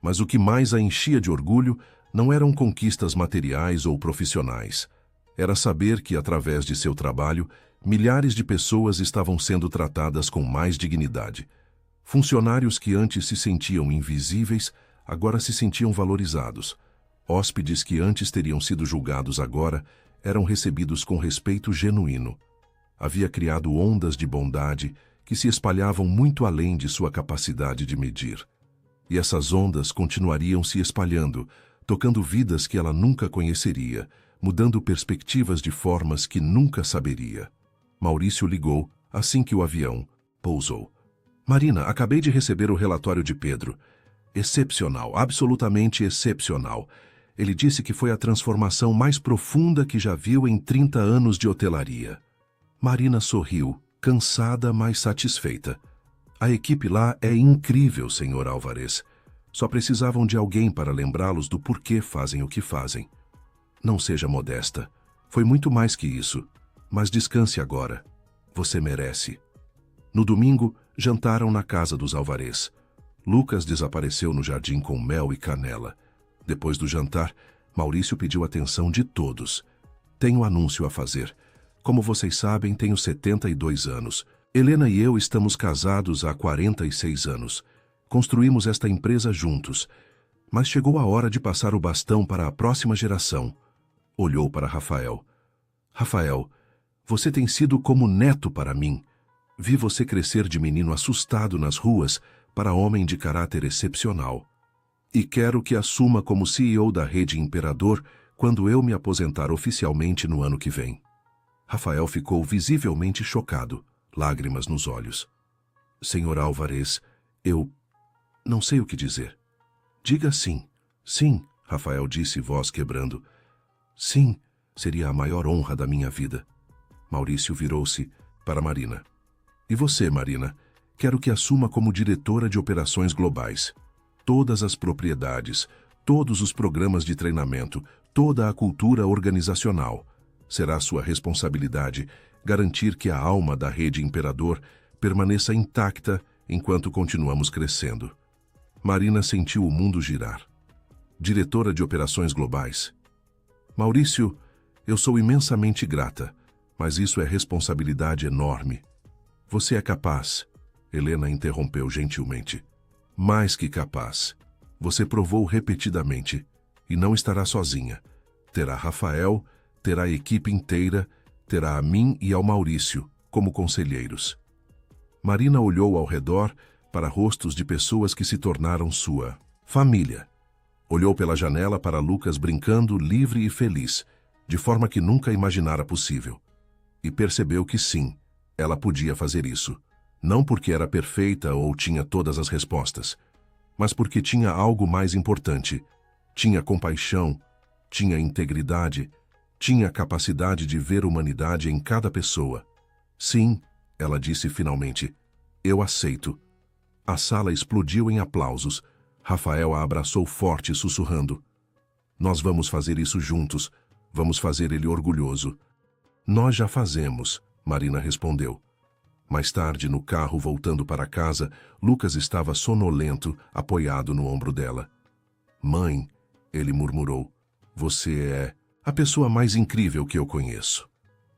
Mas o que mais a enchia de orgulho não eram conquistas materiais ou profissionais. Era saber que, através de seu trabalho, milhares de pessoas estavam sendo tratadas com mais dignidade. Funcionários que antes se sentiam invisíveis, agora se sentiam valorizados. Hóspedes que antes teriam sido julgados agora eram recebidos com respeito genuíno. Havia criado ondas de bondade que se espalhavam muito além de sua capacidade de medir. E essas ondas continuariam se espalhando, tocando vidas que ela nunca conheceria, mudando perspectivas de formas que nunca saberia. Maurício ligou assim que o avião pousou. Marina, acabei de receber o relatório de Pedro. Excepcional, absolutamente excepcional. Ele disse que foi a transformação mais profunda que já viu em 30 anos de hotelaria. Marina sorriu, cansada, mas satisfeita. A equipe lá é incrível, Sr. Álvares. Só precisavam de alguém para lembrá-los do porquê fazem o que fazem. Não seja modesta. Foi muito mais que isso. Mas descanse agora. Você merece. No domingo, jantaram na casa dos Álvares. Lucas desapareceu no jardim com mel e canela. Depois do jantar, Maurício pediu atenção de todos. Tenho um anúncio a fazer. Como vocês sabem, tenho 72 anos. Helena e eu estamos casados há 46 anos. Construímos esta empresa juntos. Mas chegou a hora de passar o bastão para a próxima geração. Olhou para Rafael. Rafael, você tem sido como neto para mim. Vi você crescer de menino assustado nas ruas para homem de caráter excepcional. E quero que assuma como CEO da Rede Imperador quando eu me aposentar oficialmente no ano que vem. Rafael ficou visivelmente chocado, lágrimas nos olhos. Senhor Álvares, eu não sei o que dizer. Diga sim. Sim, Rafael disse, voz quebrando. Sim, seria a maior honra da minha vida. Maurício virou-se para Marina. E você, Marina? Quero que assuma como diretora de operações globais. Todas as propriedades, todos os programas de treinamento, toda a cultura organizacional. Será sua responsabilidade garantir que a alma da Rede Imperador permaneça intacta enquanto continuamos crescendo. Marina sentiu o mundo girar. Diretora de operações globais. Maurício, eu sou imensamente grata, mas isso é responsabilidade enorme. Você é capaz, Helena interrompeu gentilmente. Mais que capaz. Você provou repetidamente, e não estará sozinha. Terá Rafael, terá a equipe inteira, terá a mim e ao Maurício, como conselheiros. Marina olhou ao redor para rostos de pessoas que se tornaram sua família. Olhou pela janela para Lucas brincando, livre e feliz, de forma que nunca imaginara possível. E percebeu que sim, ela podia fazer isso. Não porque era perfeita ou tinha todas as respostas, mas porque tinha algo mais importante. Tinha compaixão, tinha integridade, tinha capacidade de ver humanidade em cada pessoa. Sim, ela disse finalmente, eu aceito. A sala explodiu em aplausos. Rafael a abraçou forte, sussurrando. Nós vamos fazer isso juntos. Vamos fazer ele orgulhoso. Nós já fazemos, Marina respondeu. Mais tarde, no carro voltando para casa, Lucas estava sonolento, apoiado no ombro dela. Mãe, ele murmurou, você é a pessoa mais incrível que eu conheço.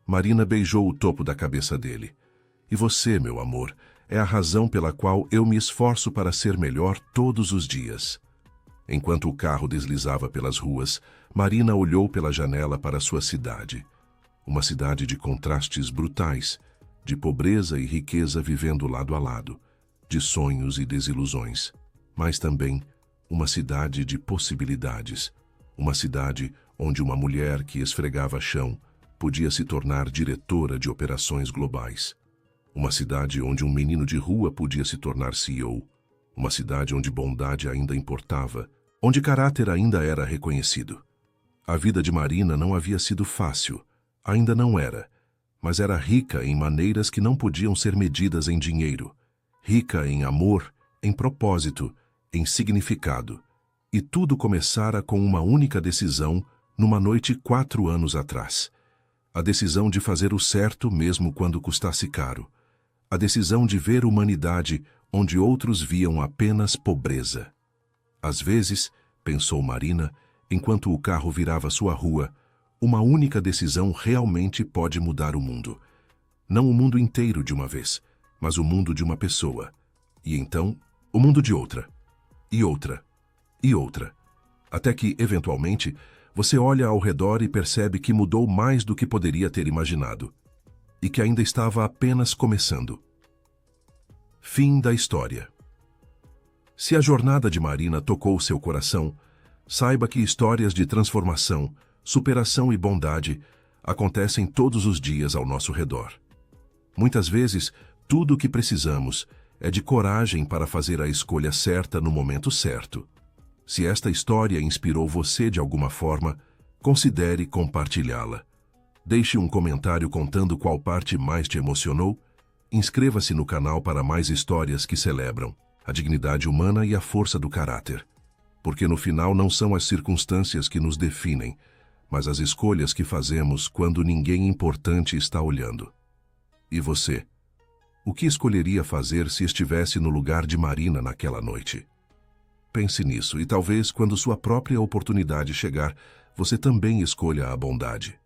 Marina beijou o topo da cabeça dele. E você, meu amor, é a razão pela qual eu me esforço para ser melhor todos os dias. Enquanto o carro deslizava pelas ruas, Marina olhou pela janela para sua cidade. Uma cidade de contrastes brutais, de pobreza e riqueza vivendo lado a lado, de sonhos e desilusões, mas também uma cidade de possibilidades, uma cidade onde uma mulher que esfregava chão podia se tornar diretora de operações globais, uma cidade onde um menino de rua podia se tornar CEO, uma cidade onde bondade ainda importava, onde caráter ainda era reconhecido. A vida de Marina não havia sido fácil, ainda não era, mas era rica em maneiras que não podiam ser medidas em dinheiro, rica em amor, em propósito, em significado. E tudo começara com uma única decisão numa noite 4 anos atrás. A decisão de fazer o certo mesmo quando custasse caro. A decisão de ver humanidade onde outros viam apenas pobreza. Às vezes, pensou Marina, enquanto o carro virava sua rua, uma única decisão realmente pode mudar o mundo. Não o mundo inteiro de uma vez, mas o mundo de uma pessoa. E então, o mundo de outra. E outra. E outra. Até que, eventualmente, você olha ao redor e percebe que mudou mais do que poderia ter imaginado. E que ainda estava apenas começando. Fim da história. Se a jornada de Marina tocou seu coração, saiba que histórias de transformação, superação e bondade acontecem todos os dias ao nosso redor. Muitas vezes, tudo o que precisamos é de coragem para fazer a escolha certa no momento certo. Se esta história inspirou você de alguma forma, considere compartilhá-la. Deixe um comentário contando qual parte mais te emocionou. Inscreva-se no canal para mais histórias que celebram a dignidade humana e a força do caráter. Porque no final não são as circunstâncias que nos definem, mas as escolhas que fazemos quando ninguém importante está olhando. E você? O que escolheria fazer se estivesse no lugar de Marina naquela noite? Pense nisso e talvez, quando sua própria oportunidade chegar, você também escolha a bondade.